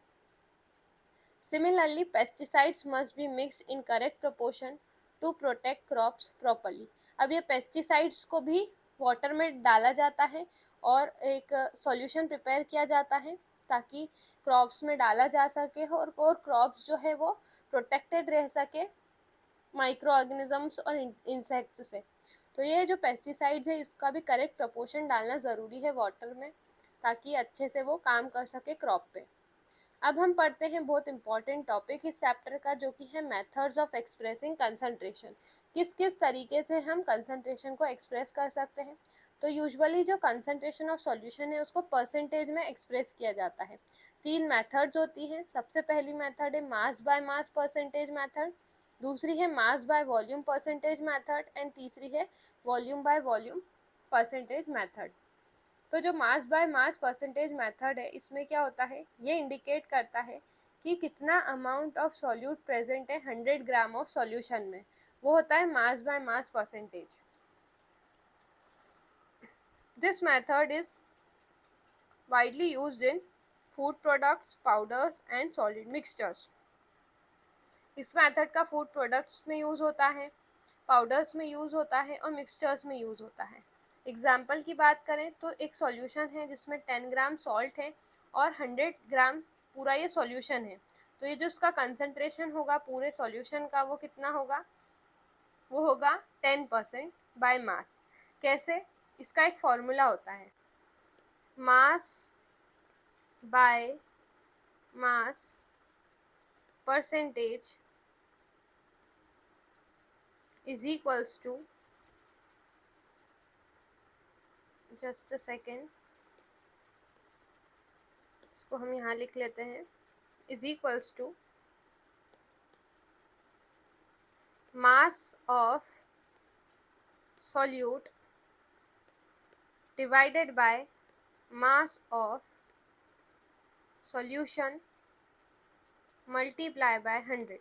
Similarly, pesticides must be mixed in correct proportion to protect crops properly. अब ये पेस्टिसाइड्स को भी वाटर में डाला जाता है और एक सॉल्यूशन प्रिपेयर किया जाता है ताकि क्रॉप्स में डाला जा सके और क्रॉप्स जो है वो प्रोटेक्टेड रह सके माइक्रो ऑर्गेनिजम्स और इंसेक्ट्स से। तो ये जो पेस्टिसाइड्स है इसका भी करेक्ट प्रपोर्शन डालना ज़रूरी है वाटर में ताकि अच्छे से वो काम कर सके क्रॉप पे। अब हम पढ़ते हैं बहुत इंपॉर्टेंट टॉपिक इस चैप्टर का, जो कि है मेथड्स ऑफ एक्सप्रेसिंग कंसंट्रेशन। किस किस तरीके से हम कंसंट्रेशन को एक्सप्रेस कर सकते हैं। तो यूजुअली जो कंसंट्रेशन ऑफ सॉल्यूशन है उसको परसेंटेज में एक्सप्रेस किया जाता है। 3 मेथड्स होती हैं। सबसे पहली मेथड है mass by mass percentage method, दूसरी है mass by volume percentage method and तीसरी है volume by volume percentage method. तो जो mass by mass percentage method है इसमें क्या होता है, ये इंडिकेट करता है कि कितना अमाउंट ऑफ सॉल्यूट प्रेजेंट है 100 ग्राम ऑफ सॉल्यूशन में, वो होता है mass by mass percentage. This method is widely used in food products, powders and solid mixtures. इस मेथड का फूड प्रोडक्ट्स में यूज़ होता है, पाउडर्स में यूज़ होता है और मिक्सचर्स में यूज़ होता है। एग्जाम्पल की बात करें तो एक सॉल्यूशन है जिसमें 10 ग्राम सॉल्ट है और 100 ग्राम पूरा ये सॉल्यूशन है, तो ये जो उसका कंसंट्रेशन होगा पूरे सॉल्यूशन का वो कितना होगा, वो होगा 10% बाय मास। कैसे, इसका एक फॉर्मूला होता है, mass by mass percentage is equals to, just a second, इसको हम यहाँ लिख लेते हैं, is equals to mass of solute divided by mass of solution multiply by 100।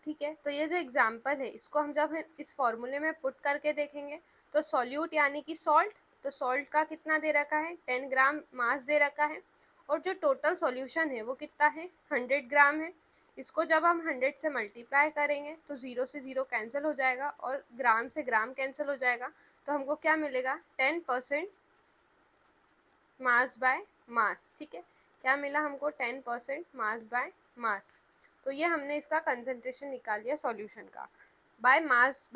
ठीक है, तो ये जो एग्जाम्पल है इसको हम जब इस फॉर्मूले में पुट करके देखेंगे तो सॉल्यूट यानी कि सॉल्ट, तो सॉल्ट का कितना दे रखा है, 10 ग्राम मास दे रखा है, और जो टोटल सॉल्यूशन है वो कितना है, 100 ग्राम है। इसको जब हम 100 से मल्टीप्लाई करेंगे तो 0 से 0 कैंसिल हो जाएगा और ग्राम से ग्राम कैंसिल हो जाएगा, तो हमको क्या मिलेगा, 10% मास बाय मास। ठीक है, क्या मिला हमको, 10% मास बाय मास। तो ये हमने इसका कंसंट्रेशन निकाल लिया सॉल्यूशन का बाय मास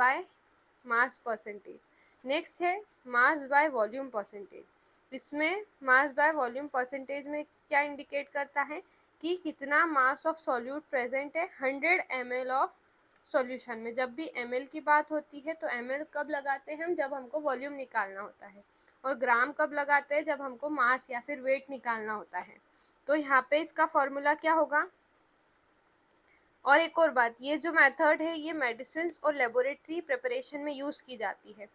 परसेंटेज। नेक्स्ट है मास बाय वॉल्यूम परसेंटेज। इसमें मास बाय वॉल्यूम परसेंटेज में क्या इंडिकेट करता है कि कितना मास ऑफ सॉल्यूट प्रेजेंट है 100 ml ऑफ सॉल्यूशन में। जब भी ml की बात होती है तो ml कब लगाते हैं हम, जब हमको वॉल्यूम निकालना होता है, और ग्राम कब लगाते हैं, जब हमको मास या फिर वेट निकालना होता है। तो यहाँ पे इसका फॉर्मूला क्या होगा। और एक और बात, ये जो मेथड है ये मेडिसिन और लेबोरेटरी प्रिपरेशन में यूज़ की जाती है।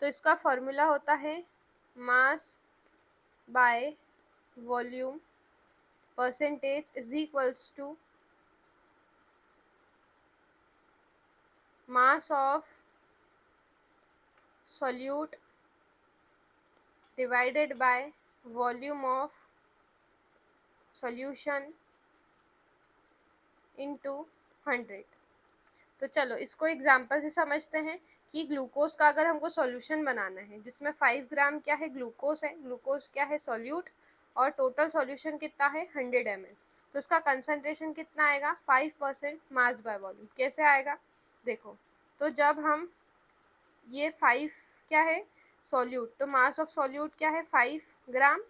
तो इसका फॉर्मूला होता है mass by volume percentage is equals to mass of solute divided by volume of solution into 100। तो चलो इसको एग्जांपल से समझते हैं कि ग्लूकोज का अगर हमको सॉल्यूशन बनाना है जिसमें 5 ग्राम क्या है, ग्लूकोज है, ग्लूकोज क्या है, सॉल्यूट, और टोटल सॉल्यूशन कितना है 100 ml। तो उसका कंसंट्रेशन कितना आएगा, 5% मास बाय वॉल्यूम। कैसे आएगा देखो, तो जब हम ये 5 क्या है सॉल्यूट, तो मास ऑफ सॉल्यूट क्या है 5 ग्राम,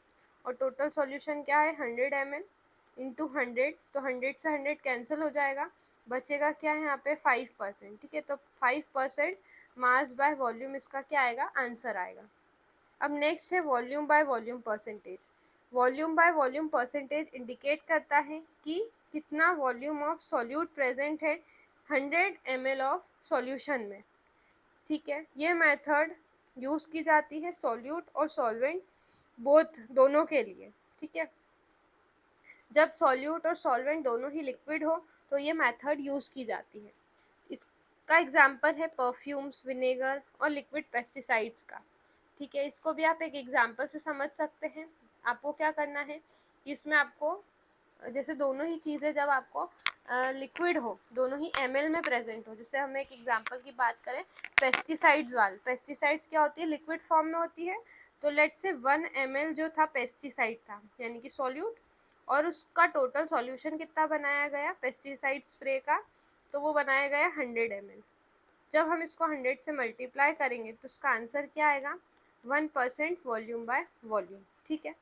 और टोटल सॉल्यूशन क्या है 100 ml इंटू 100, तो 100 से 100 कैंसिल हो जाएगा, बचेगा क्या है यहाँ पे 5%। ठीक है, तो 5% मास बाय वॉल्यूम इसका क्या आएगा, आंसर आएगा। अब नेक्स्ट है volume by volume percentage. Volume by volume percentage indicate करता है कि कितना वॉल्यूम ऑफ सॉल्यूट प्रेजेंट है 100 ml ऑफ सॉल्यूशन में। ठीक है, ये मेथड यूज़ की जाती है सॉल्यूट और सॉल्वेंट बोथ दोनों के लिए। ठीक है, जब सॉल्यूट और सॉल्वेंट दोनों ही लिक्विड हो तो ये मेथड यूज़ की जाती है। इसका एग्जांपल है परफ्यूम्स, विनेगर और लिक्विड पेस्टिसाइड्स का। ठीक है, इसको भी आप एक एग्जांपल से समझ सकते हैं। आपको क्या करना है कि इसमें आपको जैसे दोनों ही चीज़ें जब आपको लिक्विड हो, दोनों ही ml में प्रेजेंट हो, जैसे हम एक एग्जांपल की बात करें पेस्टिसाइड्स वाले, पेस्टिसाइड्स क्या होती है, लिक्विड फॉर्म में होती है। तो लेट से 1 ml जो था पेस्टिसाइड था यानी कि सॉल्यूट, और उसका टोटल सॉल्यूशन कितना बनाया गया पेस्टिसाइड स्प्रे का, तो वो बनाया गया 100 ml। जब हम इसको 100 से मल्टीप्लाई करेंगे तो उसका आंसर क्या आएगा, 1% वॉल्यूम बाय वॉल्यूम। ठीक है,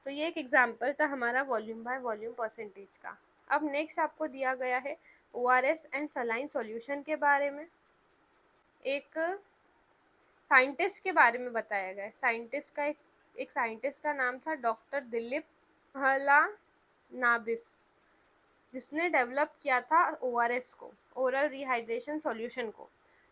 तो ये एक एग्जांपल था हमारा वॉल्यूम बाय वॉल्यूम परसेंटेज का। अब नेक्स्ट आपको दिया गया है ORS एंड सलाइन सॉल्यूशन के बारे में। एक साइंटिस्ट के बारे में बताया गया है। साइंटिस्ट का एक साइंटिस्ट का नाम था डॉक्टर दिलीप नाबिस, जिसने डेवलप किया था ORS को, ओरल रिहाइड्रेशन सॉल्यूशन को।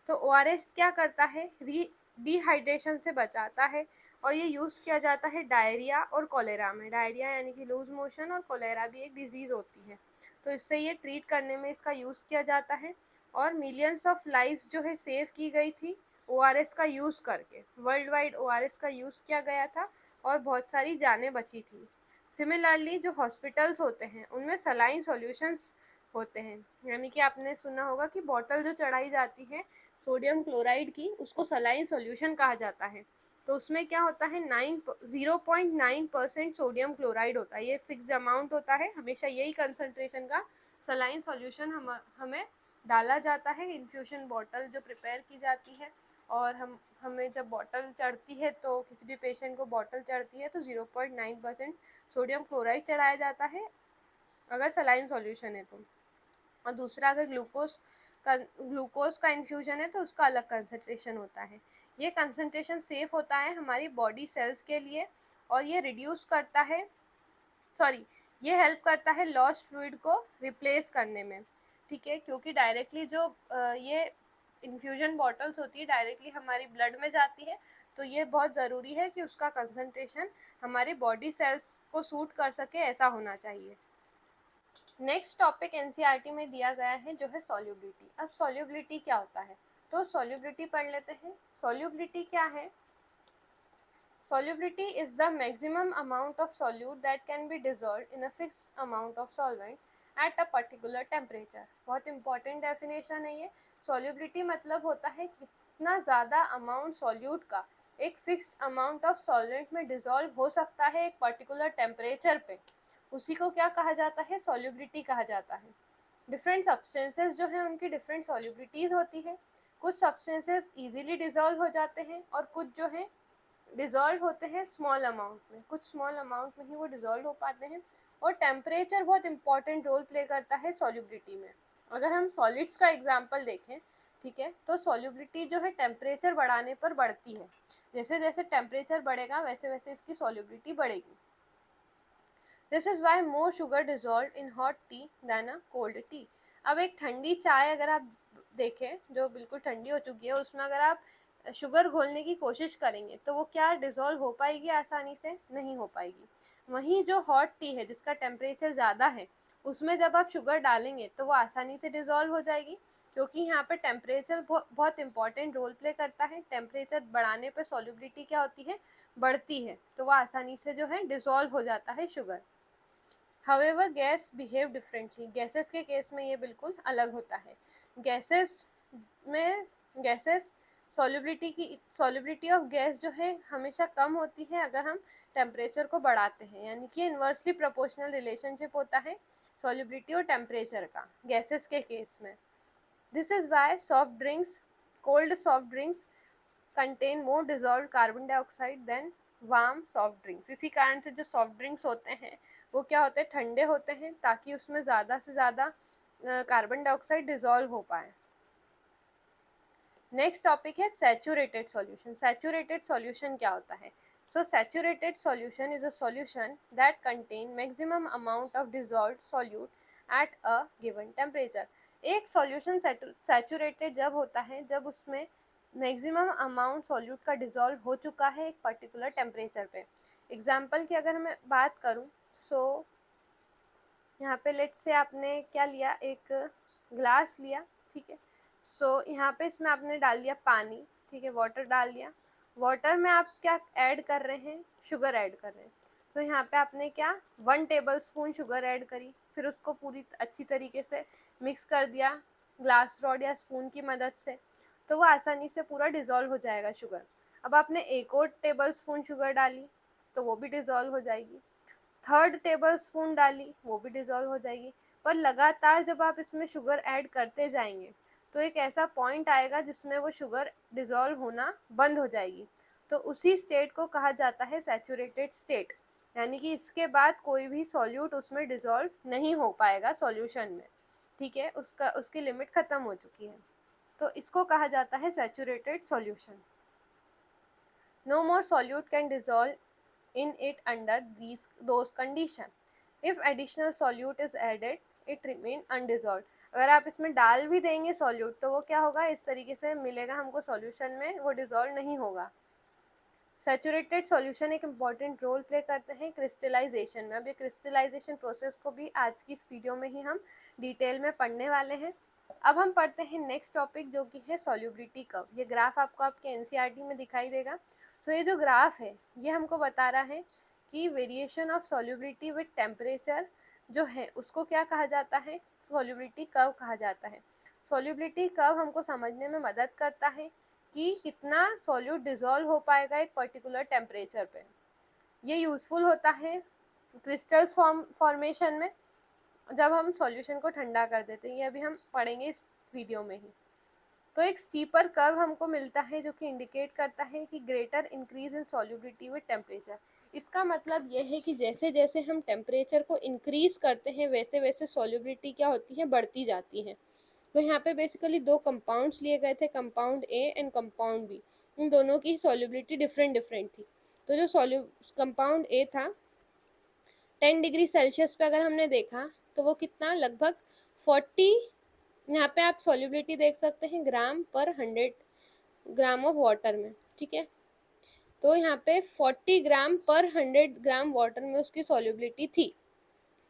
तो ORS क्या करता है, डिहाइड्रेशन से बचाता है, और ये यूज़ किया जाता है डायरिया और कोलेरा में। डायरिया यानी कि लूज मोशन, और कोलेरा भी एक डिजीज़ होती है, तो इससे ये ट्रीट करने में इसका यूज़ किया जाता है। और मिलियंस ऑफ लाइफ्स जो है सेव की गई थी ORS का यूज़ करके। वर्ल्ड वाइड ORS का यूज़ किया गया था और बहुत सारी जानें बची थी। सिमिलरली जो हॉस्पिटल्स होते हैं उनमें सलाइन सॉल्यूशंस होते हैं, यानी कि आपने सुना होगा कि बॉटल जो चढ़ाई जाती है सोडियम क्लोराइड की, उसको सलाइन सॉल्यूशन कहा जाता है। तो उसमें क्या होता है 0.9% सोडियम क्लोराइड होता है, ये फिक्स्ड अमाउंट होता है, हमेशा यही कंसंट्रेशन का सलाइन सॉल्यूशन हमें डाला जाता है। इन्फ्यूशन बॉटल जो प्रिपेयर की जाती है, और हमें जब बॉटल चढ़ती है, तो किसी भी पेशेंट को बॉटल चढ़ती है तो 0.9% सोडियम क्लोराइड चढ़ाया जाता है अगर सलाइन सॉल्यूशन है तो। और दूसरा अगर ग्लूकोज का इन्फ्यूजन है तो उसका अलग कंसंट्रेशन होता है। ये कंसंट्रेशन सेफ होता है हमारी बॉडी सेल्स के लिए, और ये रिड्यूस करता है ये हेल्प करता है लॉस्ट फ्लूइड को रिप्लेस करने में, ठीक है, क्योंकि डायरेक्टली जो ये इन्फ्यूजन बॉटल्स होती है डायरेक्टली हमारी ब्लड में जाती है, तो ये बहुत ज़रूरी है कि उसका कंसंट्रेशन हमारी बॉडी सेल्स को सूट कर सके, ऐसा होना चाहिए। नेक्स्ट टॉपिक एनसीईआरटी में दिया गया है जो है सॉल्युबिलिटी। अब सॉल्युबिलिटी क्या होता है, तो सॉल्युबिलिटी पढ़ लेते हैं। सॉल्युबिलिटी क्या है? Solubility is the maximum amount of solute that can be dissolved in a fixed amount of solvent at a particular temperature। बहुत इंपॉर्टेंट डेफिनेशन है ये। Solubility मतलब होता है कितना ज़्यादा अमाउंट सॉल्यूट का एक फिक्स्ड अमाउंट ऑफ सॉल्वेंट में डिजॉल्व हो सकता है एक पर्टिकुलर टेम्परेचर पे, उसी को क्या कहा जाता है? सॉल्युबिलिटी कहा जाता है। डिफरेंट सब्सटेंसेस जो है उनकी डिफरेंट सॉल्युबिलिटीज होती है। कुछ सब्सटेंसेस इजीली डिजॉल्व हो जाते हैं और कुछ जो है डिजॉल्व होते हैं स्मॉल अमाउंट में, कुछ स्मॉल अमाउंट में ही वो डिजॉल्व हो पाते हैं। और टेम्परेचर बहुत इंपॉर्टेंट रोल प्ले करता है सॉल्युबिलिटी में। अगर हम सॉलिड्स का एग्जांपल देखें, ठीक है, तो सॉल्युबिलिटी जो है टेम्परेचर बढ़ाने पर बढ़ती है। जैसे जैसे टेम्परेचर बढ़ेगा वैसे वैसे इसकी सॉल्युबिलिटी बढ़ेगी। This is why more sugar dissolve in hot tea than a cold tea. अब एक ठंडी चाय अगर आप देखें जो बिल्कुल ठंडी हो चुकी है, उसमें अगर आप शुगर घोलने की कोशिश करेंगे तो वो क्या डिज़ोल्व हो पाएगी? आसानी से नहीं हो पाएगी। वहीं जो हॉट टी है जिसका टेम्परेचर ज़्यादा है, उसमें जब आप शुगर डालेंगे तो वो आसानी से डिज़ोल्व हो जाएगी, क्योंकि यहाँ पे टेम्परेचर बहुत इंपॉर्टेंट रोल प्ले करता है। टेम्परेचर बढ़ाने पर सॉल्युबिलिटी क्या होती है? बढ़ती है, तो वो आसानी से जो है डिज़ोल्व हो जाता है sugar. However, gas behave differently. Gases के केस में ये बिल्कुल अलग होता है। गैसेस सॉल्युबिलिटी ऑफ गैस जो है हमेशा कम होती है अगर हम टेम्परेचर को बढ़ाते हैं, यानी कि इन्वर्सली प्रोपोर्शनल रिलेशनशिप होता है सॉल्युबिलिटी और टेम्परेचर का गैसेस के केस में। This is why cold soft drinks contain more dissolve carbon dioxide than warm soft drinks. इसी कारण से जो सॉफ्ट ड्रिंक्स होते हैं वो क्या होते हैं? ठंडे होते हैं, ताकि उसमें ज़्यादा से ज़्यादा कार्बन डाइऑक्साइड डिजॉल्व हो पाए। नेक्स्ट टॉपिक है सैचुरेटेड सॉल्यूशन। सैचुरेटेड सॉल्यूशन क्या होता है? सो saturated solution is a solution that contain maximum amount of dissolved solute at a given temperature. एक सॉल्यूशन सैचुरेटेड जब होता है जब उसमें मैक्सिमम अमाउंट सॉल्यूट का डिजॉल्व हो चुका है एक पर्टिकुलर टेम्परेचर पे। एग्जाम्पल की अगर मैं बात करूँ, सो यहाँ पे लेट्स से आपने क्या लिया, एक ग्लास लिया, ठीक है। सो यहाँ पे इसमें आपने डाल लिया पानी, ठीक है, वाटर डाल लिया। वाटर में आप क्या ऐड कर रहे हैं? शुगर ऐड कर रहे हैं। तो यहाँ पे आपने क्या 1 टेबल स्पून शुगर ऐड करी, फिर उसको पूरी अच्छी तरीके से मिक्स कर दिया ग्लास रॉड या स्पून की मदद से, तो वो आसानी से पूरा डिज़ोल्व हो जाएगा शुगर। अब आपने एक और टेबल स्पून शुगर डाली तो वो भी डिज़ोल्व हो जाएगी। थर्ड टेबल स्पून डाली, वो भी डिज़ोल्व हो जाएगी। पर लगातार जब आप इसमें शुगर ऐड करते जाएंगे तो एक ऐसा पॉइंट आएगा जिसमें वो शुगर डिज़ोल्व होना बंद हो जाएगी, तो उसी स्टेट को कहा जाता है सैचुरेटेड स्टेट। यानी कि इसके बाद कोई भी सॉल्यूट उसमें डिज़ोल्व नहीं हो पाएगा सॉल्यूशन में, ठीक है, उसकी लिमिट ख़त्म हो चुकी है, तो इसको कहा जाता है saturated solution. No more solute can dissolve in it under those condition. If additional solute is added, it remain undissolved। अगर आप इसमें डाल भी देंगे सॉल्यूट तो वो क्या होगा? इस तरीके से मिलेगा हमको सॉल्यूशन में, वो डिसॉल्व नहीं होगा। सैचुरेटेड सॉल्यूशन एक इम्पॉर्टेंट रोल प्ले करते हैं क्रिस्टलाइजेशन में। अब ये क्रिस्टलाइजेशन प्रोसेस को भी आज की इस वीडियो में ही हम डिटेल में पढ़ने वाले हैं। अब हम पढ़ते हैं नेक्स्ट टॉपिक जो कि है सॉल्युबिलिटी कर्व। ये ग्राफ आपको आपके एनसीईआरटी में दिखाई देगा। सो ये जो ग्राफ है ये हमको बता रहा है कि variation of solubility with temperature जो है उसको क्या कहा जाता है? सॉल्युबिलिटी कर्व कहा जाता है। सॉल्युबिलिटी कर्व हमको समझने में मदद करता है कि कितना सॉल्यूट डिज़ोल्व हो पाएगा एक पर्टिकुलर टेम्परेचर पे। ये यूज़फुल होता है क्रिस्टल्स फॉर्मेशन में जब हम सॉल्यूशन को ठंडा कर देते हैं। ये अभी हम पढ़ेंगे इस वीडियो में ही। तो एक स्टीपर कर्व हमको मिलता है जो कि इंडिकेट करता है कि greater increase in solubility with temperature. इसका मतलब ये है कि जैसे जैसे हम टेम्परेचर को इंक्रीज करते हैं वैसे वैसे सॉल्युबिलिटी क्या होती है? बढ़ती जाती है। तो यहाँ पे बेसिकली 2 कंपाउंड्स लिए गए थे, compound A and compound B. उन दोनों की सॉल्युबिलिटी डिफरेंट थी। तो जो कंपाउंड ए था 10 डिग्री सेल्सियस पे अगर हमने देखा तो वो कितना, लगभग 40, यहाँ पे आप सॉल्युबिलिटी देख सकते हैं ग्राम पर 100 ग्राम ऑफ वाटर में, ठीक है। तो यहाँ पे 40 ग्राम पर 100 ग्राम वाटर में उसकी सॉल्युबिलिटी थी।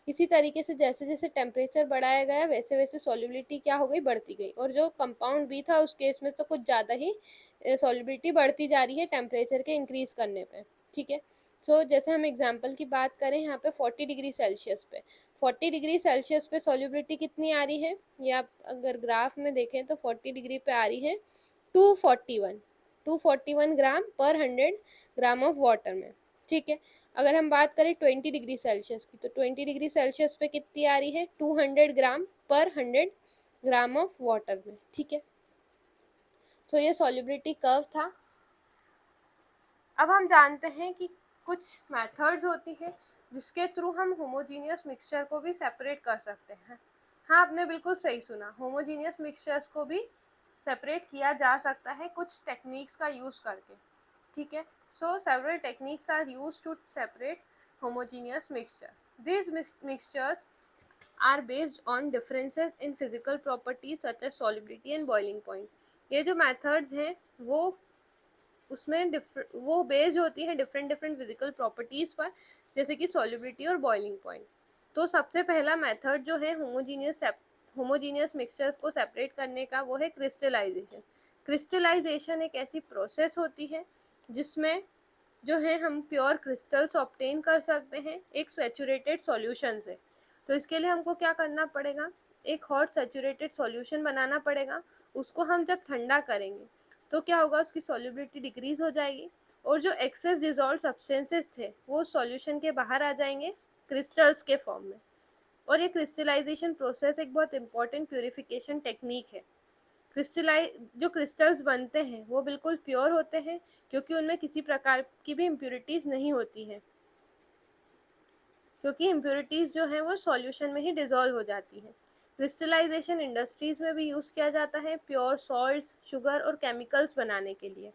इसी तरीके से जैसे जैसे टेम्परेचर बढ़ाया गया वैसे वैसे सॉल्युबिलिटी क्या हो गई, बढ़ती गई। और जो कंपाउंड बी था उस केस में तो कुछ ज़्यादा ही सॉल्युबिलिटी बढ़ती जा रही है टेम्परेचर के इंक्रीज करने पे, ठीक है। सो जैसे हम एग्जांपल की बात करें यहाँ पे 40 डिग्री सेल्सियस पे, 40 डिग्री सेल्सियस पे सॉल्युबिलिटी कितनी आ रही है, ये आप अगर ग्राफ में देखें तो 40 डिग्री पे आ रही है 241 ग्राम पर 100 ग्राम ऑफ वाटर में, ठीक है। अगर हम बात करें 20 डिग्री सेल्सियस की, तो 20 डिग्री सेल्सियस पे कितनी आ रही है, 200 ग्राम पर 100 ग्राम ऑफ वाटर में, ठीक है। तो ये सॉल्युबिलिटी कर्व था। अब हम जानते हैं कि कुछ मेथड्स होती हैं जिसके थ्रू हम होमोजीनियस मिक्सचर को भी सेपरेट कर सकते हैं। हाँ, आपने बिल्कुल सही सुना, होमोजीनियस मिक्सचर्स को भी सेपरेट किया जा सकता है कुछ टेक्निक्स का यूज करके, ठीक है। So several techniques are used to separate homogeneous mixture. These mixtures are based on differences in physical properties such as solubility and boiling point। ये जो methods हैं वो उसमें वो बेस्ड होती है डिफरेंट डिफरेंट फिजिकल प्रॉपर्टीज पर, जैसे कि सॉल्युबिलिटी और बॉइलिंग पॉइंट। तो सबसे पहला मेथड जो है होमोजीनियस मिक्सचर्स को सेपरेट करने का, वो है क्रिस्टलाइजेशन। क्रिस्टलाइजेशन एक ऐसी प्रोसेस होती है जिसमें जो है हम प्योर क्रिस्टल्स ऑब्टेन कर सकते हैं एक सैचुरेटेड सॉल्यूशन से। तो इसके लिए हमको क्या करना पड़ेगा, एक हॉट सैचुरेटेड सॉल्यूशन बनाना पड़ेगा। उसको हम जब ठंडा करेंगे तो क्या होगा, उसकी सॉल्युबिलिटी डिक्रीज हो जाएगी और जो एक्सेस डिजॉल्व सब्सटेंसेस थे वो सॉल्यूशन के बाहर आ जाएंगे क्रिस्टल्स के फॉर्म में। और ये क्रिस्टलाइजेशन प्रोसेस एक बहुत इंपॉर्टेंट प्यूरिफिकेशन टेक्निक है। जो क्रिस्टल्स बनते हैं वो बिल्कुल प्योर होते हैं क्योंकि उनमें किसी प्रकार की भी इम्प्योरिटीज़ नहीं होती है, क्योंकि इम्प्योरिटीज़ जो है वो सॉल्यूशन में ही डिज़ोल्व हो जाती है। क्रिस्टलाइजेशन इंडस्ट्रीज़ में भी यूज़ किया जाता है प्योर सॉल्ट्स, शुगर और केमिकल्स बनाने के लिए।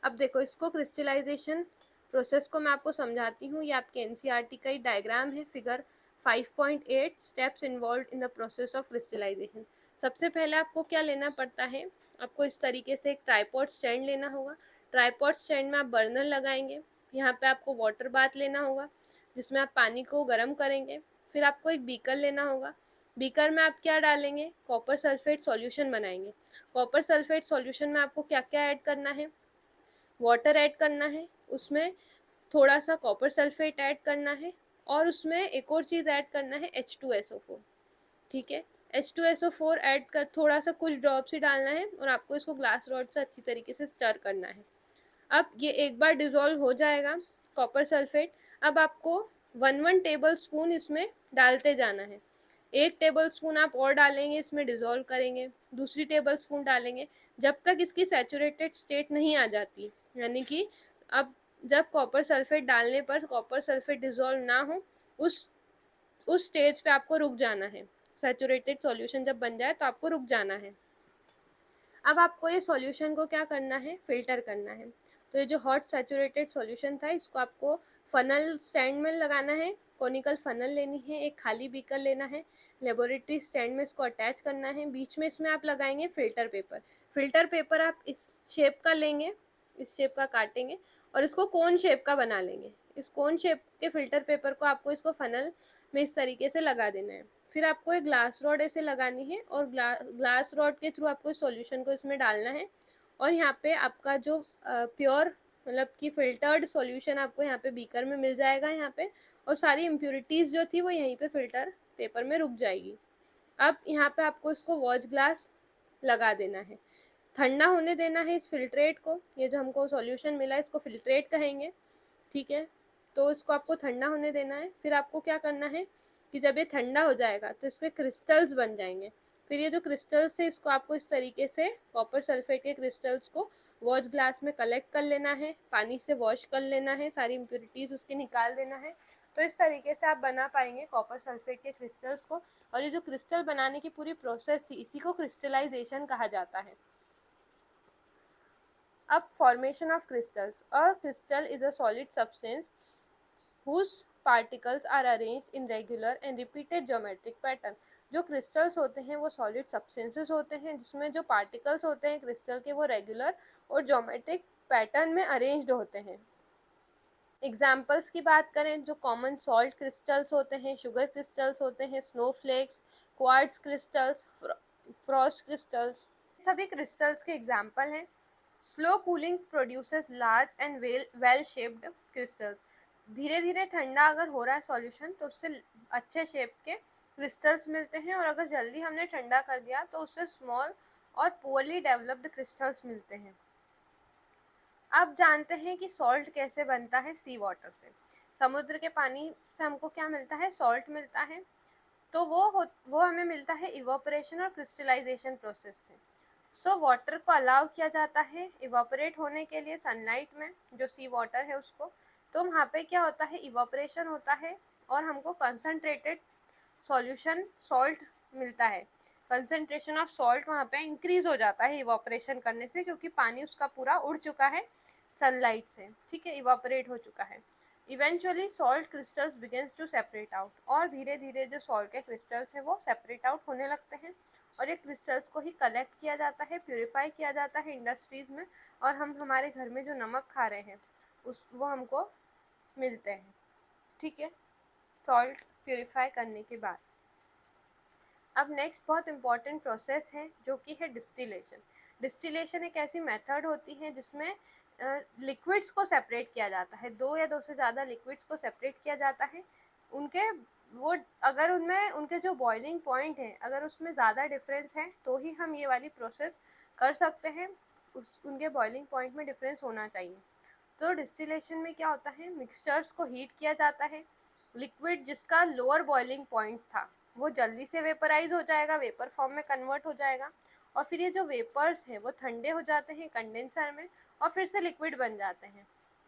अब देखो, इसको क्रिस्टलाइजेशन प्रोसेस को मैं आपको समझाती हूँ। ये आपके एनसीईआरटी का ही डायग्राम है, figure 5.8 steps involve in the process of crystallization. सबसे पहले आपको क्या लेना पड़ता है, आपको इस तरीके से एक ट्राइपॉड स्टैंड लेना होगा। ट्राइपॉड स्टैंड में आप बर्नर लगाएंगे, यहाँ पे आपको वाटर बाथ लेना होगा जिसमें आप पानी को गर्म करेंगे। फिर आपको एक बीकर लेना होगा, बीकर में आप क्या डालेंगे, कॉपर सल्फेट सॉल्यूशन बनाएंगे। कॉपर सल्फेट सॉल्यूशन में आपको क्या क्या ऐड करना है, वाटर ऐड करना है, उसमें थोड़ा सा कॉपर सल्फेट ऐड करना है और उसमें एक और चीज़ ऐड करना है H2SO4, ठीक है। H2SO4 ऐड कर थोड़ा सा कुछ ड्रॉप्स ही डालना है और आपको इसको ग्लास रॉड से अच्छी तरीके से स्टर करना है। अब ये एक बार डिज़ोल्व हो जाएगा कॉपर सल्फेट। अब आपको 1 टेबल स्पून इसमें डालते जाना है। 1 टेबल स्पून आप और डालेंगे, इसमें डिज़ोल्व करेंगे, दूसरी टेबल स्पून डालेंगे, जब तक इसकी सैचुरेटेड स्टेट नहीं आ जाती। यानी कि अब जब कॉपर सल्फेट डालने पर कॉपर सल्फेट डिज़ोल्व ना हो, उस स्टेज पे आपको रुक जाना है। सैचुरेटेड सॉल्यूशन जब बन जाए तो आपको रुक जाना है। अब आपको ये सॉल्यूशन को क्या करना है, फिल्टर करना है। तो ये जो हॉट सैचुरेटेड सॉल्यूशन था इसको आपको फनल स्टैंड में लगाना है, कोनिकल फनल लेनी है, एक खाली बीकर लेना है, लेबोरेटरी स्टैंड में इसको अटैच करना है। बीच में इसमें आप लगाएंगे फिल्टर पेपर। फिल्टर पेपर आप इस शेप का लेंगे, इस शेप का काटेंगे और इसको कोन शेप का बना लेंगे। इस कोन शेप के फिल्टर पेपर को आपको इसको फनल में इस तरीके से लगा देना है। फिर आपको एक ग्लास रॉड ऐसे लगानी है और ग्लास रॉड के थ्रू आपको सॉल्यूशन को इसमें डालना है और यहाँ पे आपका जो प्योर मतलब कि फिल्टर्ड सॉल्यूशन आपको यहाँ पे बीकर में मिल जाएगा यहाँ पे, और सारी इम्प्योरिटीज़ जो थी वो यहीं पे फिल्टर पेपर में रुक जाएगी। अब यहाँ पे आपको इसको वॉच ग्लास लगा देना है, ठंडा होने देना है इस फिल्ट्रेट को। ये जो हमको सॉल्यूशन मिला है इसको फिल्ट्रेट कहेंगे, ठीक है। तो इसको आपको ठंडा होने देना है। फिर आपको क्या करना है कि जब ये ठंडा हो जाएगा तो इसके क्रिस्टल्स बन जाएंगे। फिर ये जो क्रिस्टल्स है इसको आपको इस तरीके से कॉपर सल्फेट के क्रिस्टल्स को वॉश ग्लास में कलेक्ट कर लेना है, पानी से वॉश कर लेना है, सारी इम्प्योरिटीज़ उसके निकाल देना है। तो इस तरीके से आप बना पाएंगे कॉपर सल्फेट के क्रिस्टल्स को। और ये जो क्रिस्टल बनाने की पूरी प्रोसेस थी इसी को क्रिस्टलाइजेशन कहा जाता है। अब formation of crystals. A crystal is a solid substance whose particles are arranged in regular and repeated geometric pattern। जो क्रिस्टल्स होते हैं वो सॉलिड सब्सटेंसेस होते हैं जिसमें जो पार्टिकल्स होते हैं क्रिस्टल के वो रेगुलर और ज्योमेट्रिक पैटर्न में अरेंज्ड होते हैं। एग्जाम्पल्स की बात करें, जो कॉमन सॉल्ट क्रिस्टल्स होते हैं, शुगर क्रिस्टल्स होते हैं, snowflakes, quartz crystals, Frost crystals, सभी क्रिस्टल्स के एग्जाम्पल हैं। Slow cooling produces large and well shaped crystals. धीरे धीरे ठंडा अगर हो रहा है सॉल्यूशन तो उससे अच्छे शेप के क्रिस्टल्स मिलते हैं, और अगर जल्दी हमने ठंडा कर दिया तो उससे स्मॉल और पुअरली डेवलप्ड क्रिस्टल्स मिलते हैं। अब जानते हैं कि सॉल्ट कैसे बनता है सी वाटर से। समुद्र के पानी से हमको क्या मिलता है, सॉल्ट मिलता है। तो वो हमें मिलता है इवापोरेशन और क्रिस्टलाइजेशन प्रोसेस से। सो वाटर को अलाउ किया जाता है इवापोरेट होने के लिए सनलाइट में, जो सी वाटर है उसको। तो वहाँ पे क्या होता है, इवापोरेशन होता है और हमको कंसनट्रेटेड सॉल्यूशन सॉल्ट मिलता है। कंसनट्रेशन ऑफ सॉल्ट वहाँ पे इंक्रीज हो जाता है इवापोरेशन करने से, क्योंकि पानी उसका पूरा उड़ चुका है सनलाइट से, ठीक है, इवापोरेट हो चुका है। Eventually salt crystals begins to separate out, और धीरे धीरे जो सॉल्ट के क्रिस्टल्स है वो सेपरेट आउट होने लगते हैं, और ये क्रिस्टल्स को ही कलेक्ट किया जाता है, प्यूरिफाई किया जाता है इंडस्ट्रीज में, और हम हमारे घर में जो नमक खा रहे हैं वो हमको मिलते हैं, ठीक है, सॉल्ट प्यूरिफाई करने के बाद। अब नेक्स्ट बहुत इंपॉर्टेंट प्रोसेस है जो कि है डिस्टिलेशन। डिस्टिलेशन एक ऐसी मेथड होती है जिसमें लिक्विड्स को सेपरेट किया जाता है, दो या दो से ज़्यादा लिक्विड्स को सेपरेट किया जाता है। उनके वो अगर उनमें उनके जो बॉइलिंग पॉइंट है अगर उसमें ज़्यादा डिफरेंस है तो ही हम ये वाली प्रोसेस कर सकते हैं, उनके बॉइलिंग पॉइंट में डिफरेंस होना चाहिए। तो डिस्टिलेशन में क्या होता है, मिक्सचर्स को हीट किया जाता है। लिक्विड जिसका लोअर बॉइलिंग पॉइंट था वो जल्दी से वेपराइज हो जाएगा, वेपर फॉर्म में कन्वर्ट हो जाएगा, और फिर ये जो वेपर्स है वो ठंडे हो जाते हैं कंडेंसर में और फिर से लिक्विड बन जाते हैं,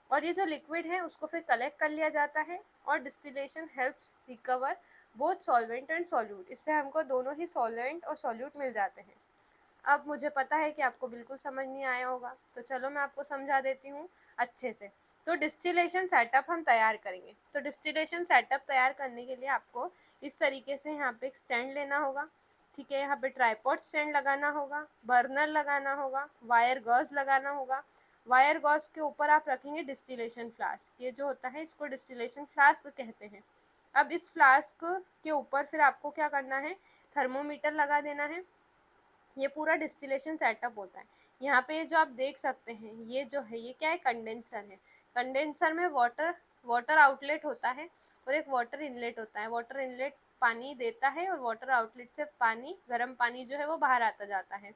और ये जो लिक्विड है उसको फिर कलेक्ट कर लिया जाता है। और distillation helps recover both solvent and solute, इससे हमको दोनों ही सॉल्वेंट और सॉल्यूट मिल जाते हैं। अब मुझे पता है कि आपको बिल्कुल समझ नहीं आया होगा, तो चलो मैं आपको समझा देती हूँ अच्छे से। तो डिस्टिलेशन सेटअप हम तैयार करेंगे। तो डिस्टिलेशन सेटअप तैयार करने के लिए आपको इस तरीके से यहाँ पे एक स्टैंड लेना होगा, ठीक है, यहाँ पे ट्राईपॉड स्टैंड लगाना होगा, बर्नर लगाना होगा, वायर गॉज लगाना होगा। वायर गॉज के ऊपर आप रखेंगे डिस्टिलेशन फ्लास्क, ये जो होता है इसको डिस्टिलेशन फ्लास्क कहते हैं। अब इस फ्लास्क के ऊपर फिर आपको क्या करना है, थर्मोमीटर लगा देना है। ये पूरा डिस्टिलेशन सेटअप होता है। यहाँ पे जो आप देख सकते हैं ये जो है ये क्या है, कंडेंसर है। कंडेंसर में वाटर आउटलेट होता है और एक वाटर इनलेट होता है। वाटर इनलेट पानी देता है और वाटर आउटलेट से पानी, गर्म पानी जो है वो बाहर आता जाता है,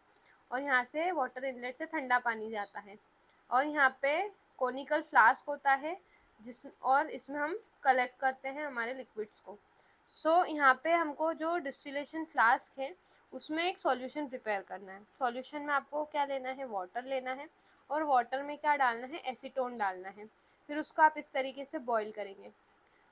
और यहाँ से वाटर इनलेट से ठंडा पानी जाता है। और यहाँ पे कोनिकल फ्लास्क होता है और इसमें हम कलेक्ट करते हैं हमारे लिक्विड्स को। यहाँ पे हमको जो डिस्टिलेशन फ्लास्क है उसमें एक सॉल्यूशन प्रिपेयर करना है। सॉल्यूशन में आपको क्या लेना है, वाटर लेना है, और वाटर में क्या डालना है, एसीटोन डालना है। फिर उसको आप इस तरीके से बॉईल करेंगे।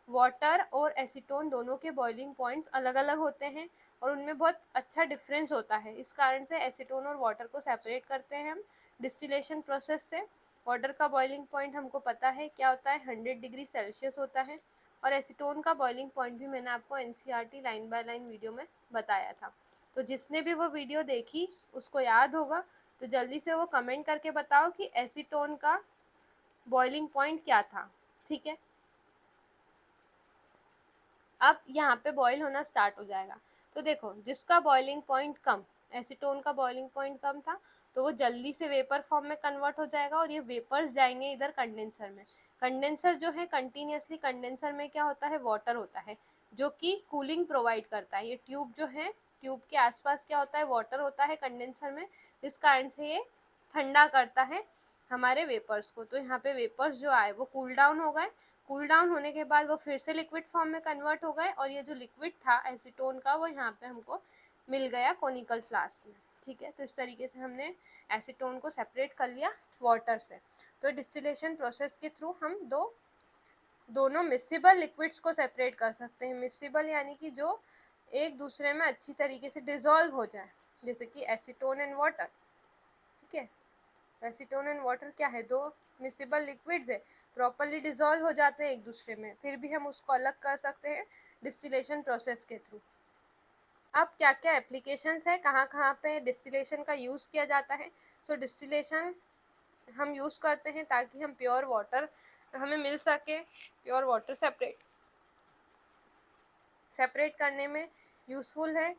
वाटर और एसीटोन दोनों के बॉइलिंग पॉइंट्स अलग अलग होते हैं और उनमें बहुत अच्छा डिफरेंस होता है। इस कारण से एसीटोन और वाटर को सेपरेट करते हैं हम डिस्टिलेशन प्रोसेस से। वाटर का बॉइलिंग पॉइंट हमको पता है क्या होता है, 100 डिग्री सेल्सियस होता है, और एसीटोन का बॉइलिंग पॉइंट भी मैंने आपको NCERT line by line video में बताया था। तो जिसने भी वो वीडियो देखी उसको याद होगा, तो जल्दी से वो कमेंट करके बताओ कि एसीटोन का बॉइलिंग पॉइंट क्या था, ठीक है। अब यहाँ पे बॉईल होना स्टार्ट हो जाएगा। तो देखो जिसका बॉइलिंग पॉइंट कम, एसीटोन का बॉइलिंग पॉइंट कम था, तो वो जल्दी से वेपर फॉर्म में कन्वर्ट हो जाएगा और ये वेपर्स जाएंगे इधर कंडेंसर में। कंडेंसर जो है कंटिन्यूसली, कंडेंसर में क्या होता है, वाटर होता है जो कि कूलिंग प्रोवाइड करता है। ये ट्यूब जो है, ट्यूब के आसपास क्या होता है, वाटर होता है कंडेंसर में, जिस कारण से ये ठंडा करता है हमारे वेपर्स को। तो यहाँ पे वेपर्स जो आए वो कूल डाउन हो गए। कूल डाउन होने के बाद वो फिर से लिक्विड फॉर्म में कन्वर्ट हो गए, और ये जो लिक्विड था एसीटोन का वो यहाँ पे हमको मिल गया कोनिकल फ्लास्क में, ठीक है। तो इस तरीके से हमने एसीटोन को सेपरेट कर लिया वाटर से। तो डिस्टिलेशन प्रोसेस के थ्रू हम दोनों मिक्सिबल लिक्विड्स को सेपरेट कर सकते हैं। मिक्सिबल यानी कि जो एक दूसरे में अच्छी तरीके से डिजोल्व हो जाए, जैसे कि एसीटोन एंड वाटर, ठीक है। एसीटोन एंड वाटर क्या है, दो मिक्सिबल लिक्विड्स है, प्रॉपरली डिजॉल्व हो जाते हैं एक दूसरे में, फिर भी हम उसको अलग कर सकते हैं डिस्टिलेशन प्रोसेस के थ्रू। अब क्या क्या एप्लीकेशंस है, कहाँ कहाँ पे डिस्टिलेशन का यूज़ किया जाता है। सो डिस्टिलेशन हम यूज़ करते हैं ताकि हम प्योर वाटर हमें मिल सके, प्योर वाटर सेपरेट करने में यूज़फुल है।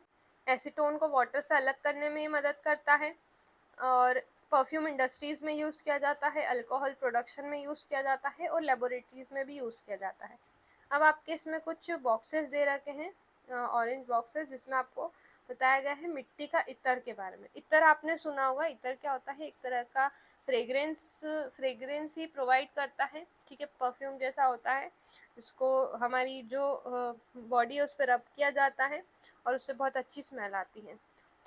एसीटोन को वाटर से अलग करने में ये मदद करता है, और परफ्यूम इंडस्ट्रीज़ में यूज़ किया जाता है, अल्कोहल प्रोडक्शन में यूज़ किया जाता है, और लेबोरेटरीज़ में भी यूज़ किया जाता है। अब आपके इसमें कुछ बॉक्सेस दे रखे हैं, ऑरेंज बॉक्सेस, जिसमें आपको बताया गया है मिट्टी का इत्र के बारे में। इत्र आपने सुना होगा, इत्र क्या होता है, एक तरह का फ्रेग्रेंस ही प्रोवाइड करता है, ठीक है, परफ्यूम जैसा होता है, जिसको हमारी जो बॉडी है उस पर रब किया जाता है और उससे बहुत अच्छी स्मेल आती है।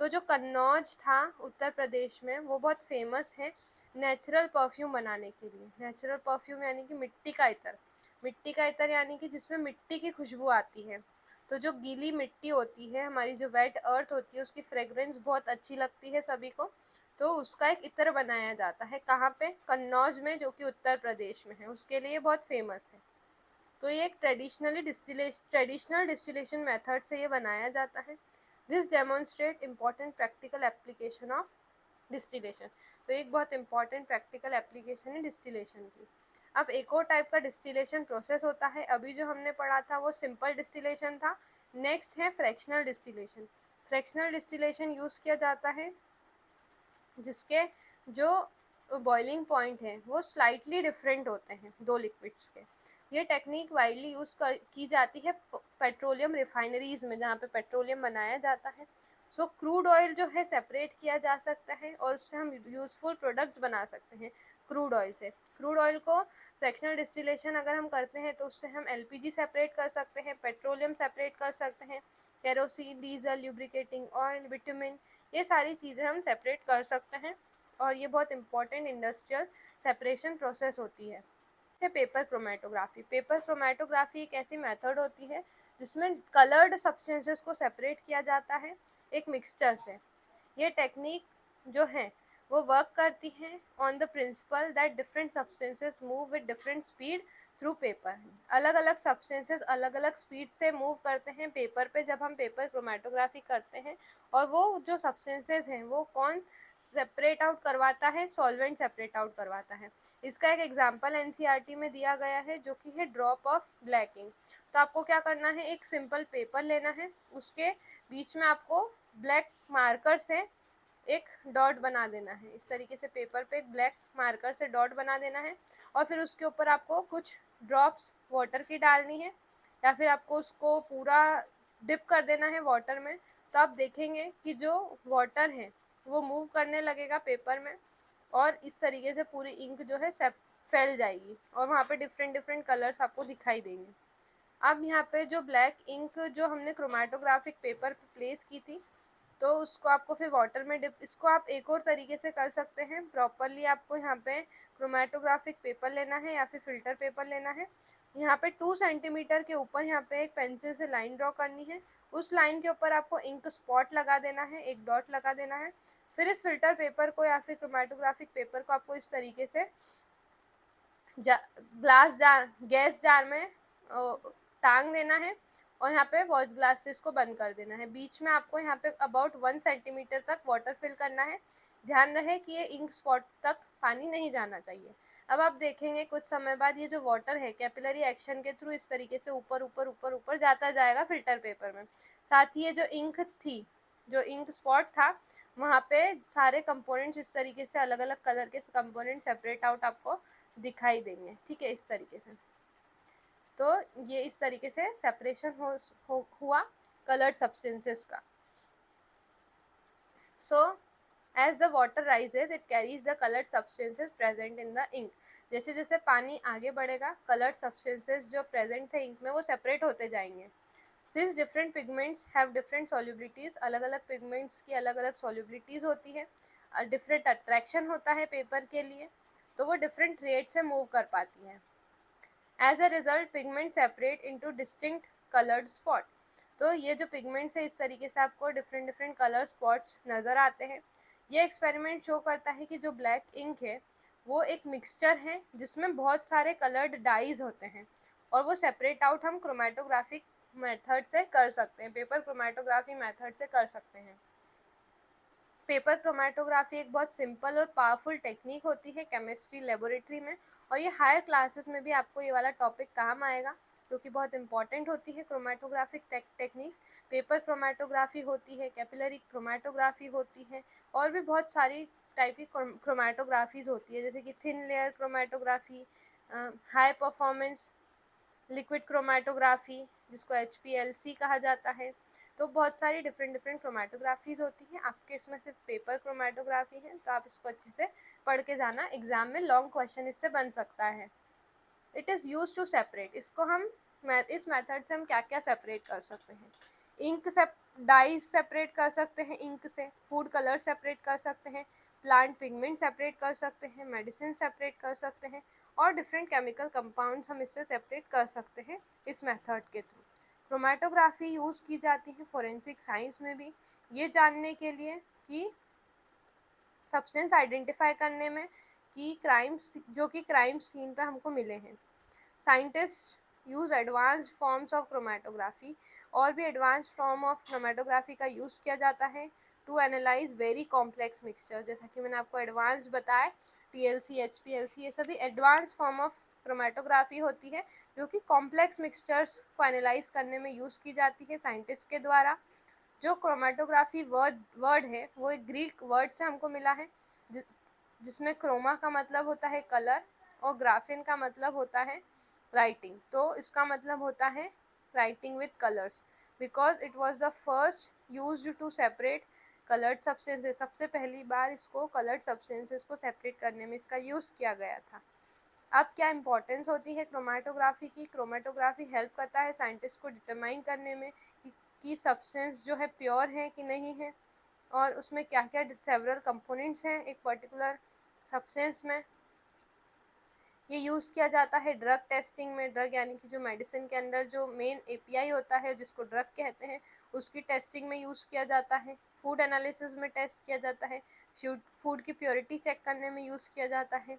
तो जो कन्नौज था उत्तर प्रदेश में, वो बहुत फेमस है नेचुरल परफ्यूम बनाने के लिए। नेचुरल परफ्यूम यानी कि मिट्टी का इत्र, मिट्टी का इत्र यानी कि जिसमें मिट्टी की खुशबू आती है। तो जो गीली मिट्टी होती है, हमारी जो वेट अर्थ होती है, उसकी फ्रेग्रेंस बहुत अच्छी लगती है सभी को, तो उसका एक इत्र बनाया जाता है। कहाँ पे? कन्नौज में, जो कि उत्तर प्रदेश में है, उसके लिए बहुत फेमस है। तो ये एक ट्रेडिशनल डिस्टिलेशन मेथड से ये बनाया जाता है। This demonstrate important practical application of distillation. तो एक बहुत इंपॉर्टेंट प्रैक्टिकल एप्लीकेशन है डिस्टिलेशन की। अब एक और टाइप का डिस्टिलेशन प्रोसेस होता है, अभी जो हमने पढ़ा था वो सिंपल डिस्टिलेशन था। नेक्स्ट है fractional distillation. Fractional distillation use किया जाता है जिसके जो बॉइलिंग पॉइंट है वो स्लाइटली डिफरेंट होते हैं दो लिक्विड्स के। ये टेक्निक वाइडली यूज़ की जाती है पेट्रोलियम रिफाइनरीज में, जहाँ पे पेट्रोलियम बनाया जाता है। सो क्रूड ऑयल जो है सेपरेट किया जा सकता है और उससे हम यूज़फुल प्रोडक्ट्स बना सकते हैं क्रूड ऑयल से। क्रूड ऑयल को फ्रैक्शनल डिस्टिलेशन अगर हम करते हैं तो उससे हम एलपीजी सेपरेट कर सकते हैं, पेट्रोलियम सेपरेट कर सकते हैं, kerosene, diesel, lubricating oil, vitamin, ये सारी चीज़ें हम सेपरेट कर सकते हैं। और ये बहुत इंपॉर्टेंट इंडस्ट्रियल सेपरेशन प्रोसेस होती है। से पेपर क्रोमेटोग्राफी। पेपर क्रोमेटोग्राफी एक ऐसी मेथड होती है जिसमें कलर्ड सब्सटेंसेस को सेपरेट किया जाता है एक मिक्सचर से। ये टेक्निक जो है वो वर्क करती है on the principal that different substances move with different speed through paper. अलग अलग सब्सटेंसेस अलग अलग स्पीड से मूव करते हैं पेपर पे जब हम पेपर क्रोमेटोग्राफी करते हैं, और वो जो सब्सटेंसेस हैं वो कौन सेपरेट आउट करवाता है? सॉल्वेंट सेपरेट आउट करवाता है। इसका एक एग्जांपल एनसीईआरटी में दिया गया है जो कि है ड्रॉप ऑफ ब्लैक इंक। तो आपको क्या करना है, एक सिंपल पेपर लेना है, उसके बीच में आपको ब्लैक मार्कर से एक डॉट बना देना है। इस तरीके से पेपर पे एक ब्लैक मार्कर से डॉट बना देना है, और फिर उसके ऊपर आपको कुछ ड्रॉप्स वाटर की डालनी है, या फिर आपको उसको पूरा डिप कर देना है वाटर में। तो आप देखेंगे कि जो वाटर है वो मूव करने लगेगा पेपर में, और इस तरीके से पूरी इंक जो है सब फैल जाएगी, और वहाँ पे डिफरेंट डिफरेंट कलर्स आपको दिखाई देंगे। अब यहाँ पे जो ब्लैक इंक जो हमने क्रोमेटोग्राफिक पेपर पे प्लेस की थी, तो उसको आपको फिर वाटर में डिप, इसको आप एक और तरीके से कर सकते हैं प्रॉपरली। आपको यहाँ पे क्रोमेटोग्राफिक पेपर लेना है या फिर फिल्टर पेपर लेना है। यहाँ पे 2 सेंटीमीटर के ऊपर यहाँ पे एक पेंसिल से लाइन ड्रॉ करनी है। उस लाइन के ऊपर आपको इंक स्पॉट लगा देना है, एक डॉट लगा देना है। फिर इस फिल्टर पेपर को या फिर क्रोमेटोग्राफिक पेपर को आपको इस तरीके से गैस जार में टांग देना है, और यहाँ पे वॉच ग्लास से इसको बंद कर देना है। बीच में आपको यहाँ पे अबाउट 1 सेंटीमीटर तक वाटर फिल करना है। ध्यान रहे कि ये इंक स्पॉट तक पानी नहीं जाना चाहिए। अब आप देखेंगे कुछ समय बाद ये जो वाटर है कैपिलरी एक्शन के थ्रू इस तरीके से ऊपर ऊपर ऊपर ऊपर जाता जाएगा फिल्टर पेपर में। साथ ही ये जो इंक थी, जो इंक स्पॉट था, वहाँ पे सारे कंपोनेंट्स इस तरीके से अलग अलग कलर के कंपोनेंट सेपरेट आउट आपको दिखाई देंगे, ठीक है, इस तरीके से। तो ये इस तरीके से सेपरेशन हुआ कलर्ड सब्सटेंसेस का। So as the water rises it carries the coloured substances present in the ink. जैसे जैसे पानी आगे बढ़ेगा, कलर्ड सब्सटेंसेस जो प्रेजेंट थे इंक में वो सेपरेट होते जाएंगे। Since different pigments have different solubilities, अलग अलग पिगमेंट्स की अलग अलग सॉल्युबिलिटीज होती है, डिफरेंट अट्रैक्शन होता है पेपर के लिए, तो वो डिफरेंट रेट से मूव कर पाती है। As a result pigment separate into distinct coloured spot. तो ये जो पिगमेंट्स है इस तरीके से आपको डिफरेंट डिफरेंट कलर स्पॉट्स नज़र आते हैं। ये एक्सपेरिमेंट शो करता है कि जो ब्लैक इंक है वो एक मिक्सचर है जिसमें बहुत सारे कलर्ड डाइज होते हैं और वो सेपरेट आउट हम क्रोमेटोग्राफिक मेथड से कर सकते हैं, पेपर क्रोमेटोग्राफी मेथड से कर सकते हैं। पेपर क्रोमेटोग्राफी एक बहुत सिंपल और पावरफुल टेक्निक होती है केमिस्ट्री लेबोरेटरी में, और ये हायर क्लासेस में भी आपको ये वाला टॉपिक काम आएगा क्योंकि बहुत इंपॉर्टेंट होती है क्रोमेटोग्राफिक टेक्निक्स। पेपर क्रोमेटोग्राफी होती है, कैपिलरी क्रोमेटोग्राफी होती है, और भी बहुत सारी टाइप की क्रोमेटोग्राफीज होती है, जैसे कि thin layer chromatography, high performance liquid chromatography जिसको HPLC कहा जाता है। तो बहुत सारी डिफरेंट क्रोमेटोग्राफीज होती हैं। आपके इसमें सिर्फ पेपर क्रोमेटोग्राफी है, तो आप इसको अच्छे से पढ़ के जाना, एग्जाम में लॉन्ग क्वेश्चन इससे बन सकता है। It is use to separate, इसको हम इस मेथड से हम क्या क्या सेपरेट कर सकते हैं। इंक से डाइज सेपरेट कर सकते हैं, इंक से फूड कलर सेपरेट कर सकते हैं, प्लांट पिगमेंट सेपरेट कर सकते हैं, मेडिसिन सेपरेट कर सकते हैं, और डिफरेंट केमिकल कंपाउंड्स हम इससे सेपरेट कर सकते हैं इस मेथड के थ्रू। क्रोमेटोग्राफी यूज़ की जाती है फोरेंसिक साइंस में भी, ये जानने के लिए कि सब्सटेंस आइडेंटिफाई करने में कि क्राइम सीन पे हमको मिले हैं। Scientist use advanced forms of chromatography, और भी एडवांस फॉर्म ऑफ क्रोमेटोग्राफी का यूज़ किया जाता है to analyse very complex mixtures. जैसा कि मैंने आपको एडवांस बताया, TLC, HPLC, ये सभी एडवांस फॉर्म ऑफ क्रोमेटोग्राफी होती है जो कि कॉम्प्लेक्स मिक्सचर्स को एनालाइज करने में यूज़ की जाती है साइंटिस्ट के द्वारा। जो क्रोमेटोग्राफी वर्ड है वो एक ग्रीक वर्ड से हमको मिला है, जिसमें क्रोमा का मतलब होता है कलर और ग्राफिन का मतलब होता है राइटिंग। तो इसका मतलब होता है writing with colours, because it was the first used to separate coloured substances. सबसे पहली बार इसको कलर्ड सब्सटेंसेस को सेपरेट करने में इसका यूज़ किया गया था। अब क्या इंपॉर्टेंस होती है क्रोमेटोग्राफी की? क्रोमेटोग्राफी हेल्प करता है साइंटिस्ट को डिटरमाइन करने में कि सब्सटेंस जो है प्योर है कि नहीं है, और उसमें क्या क्या सेवरल कंपोनेंट्स हैं एक पर्टिकुलर सब्सटेंस में। ये यूज़ किया जाता है ड्रग टेस्टिंग में, ड्रग यानी कि जो मेडिसिन के अंदर जो मेन API होता है जिसको ड्रग कहते हैं, उसकी टेस्टिंग में यूज़ किया जाता है। फूड एनालिसिस में टेस्ट किया जाता है, फूड की प्योरिटी चेक करने में यूज़ किया जाता है,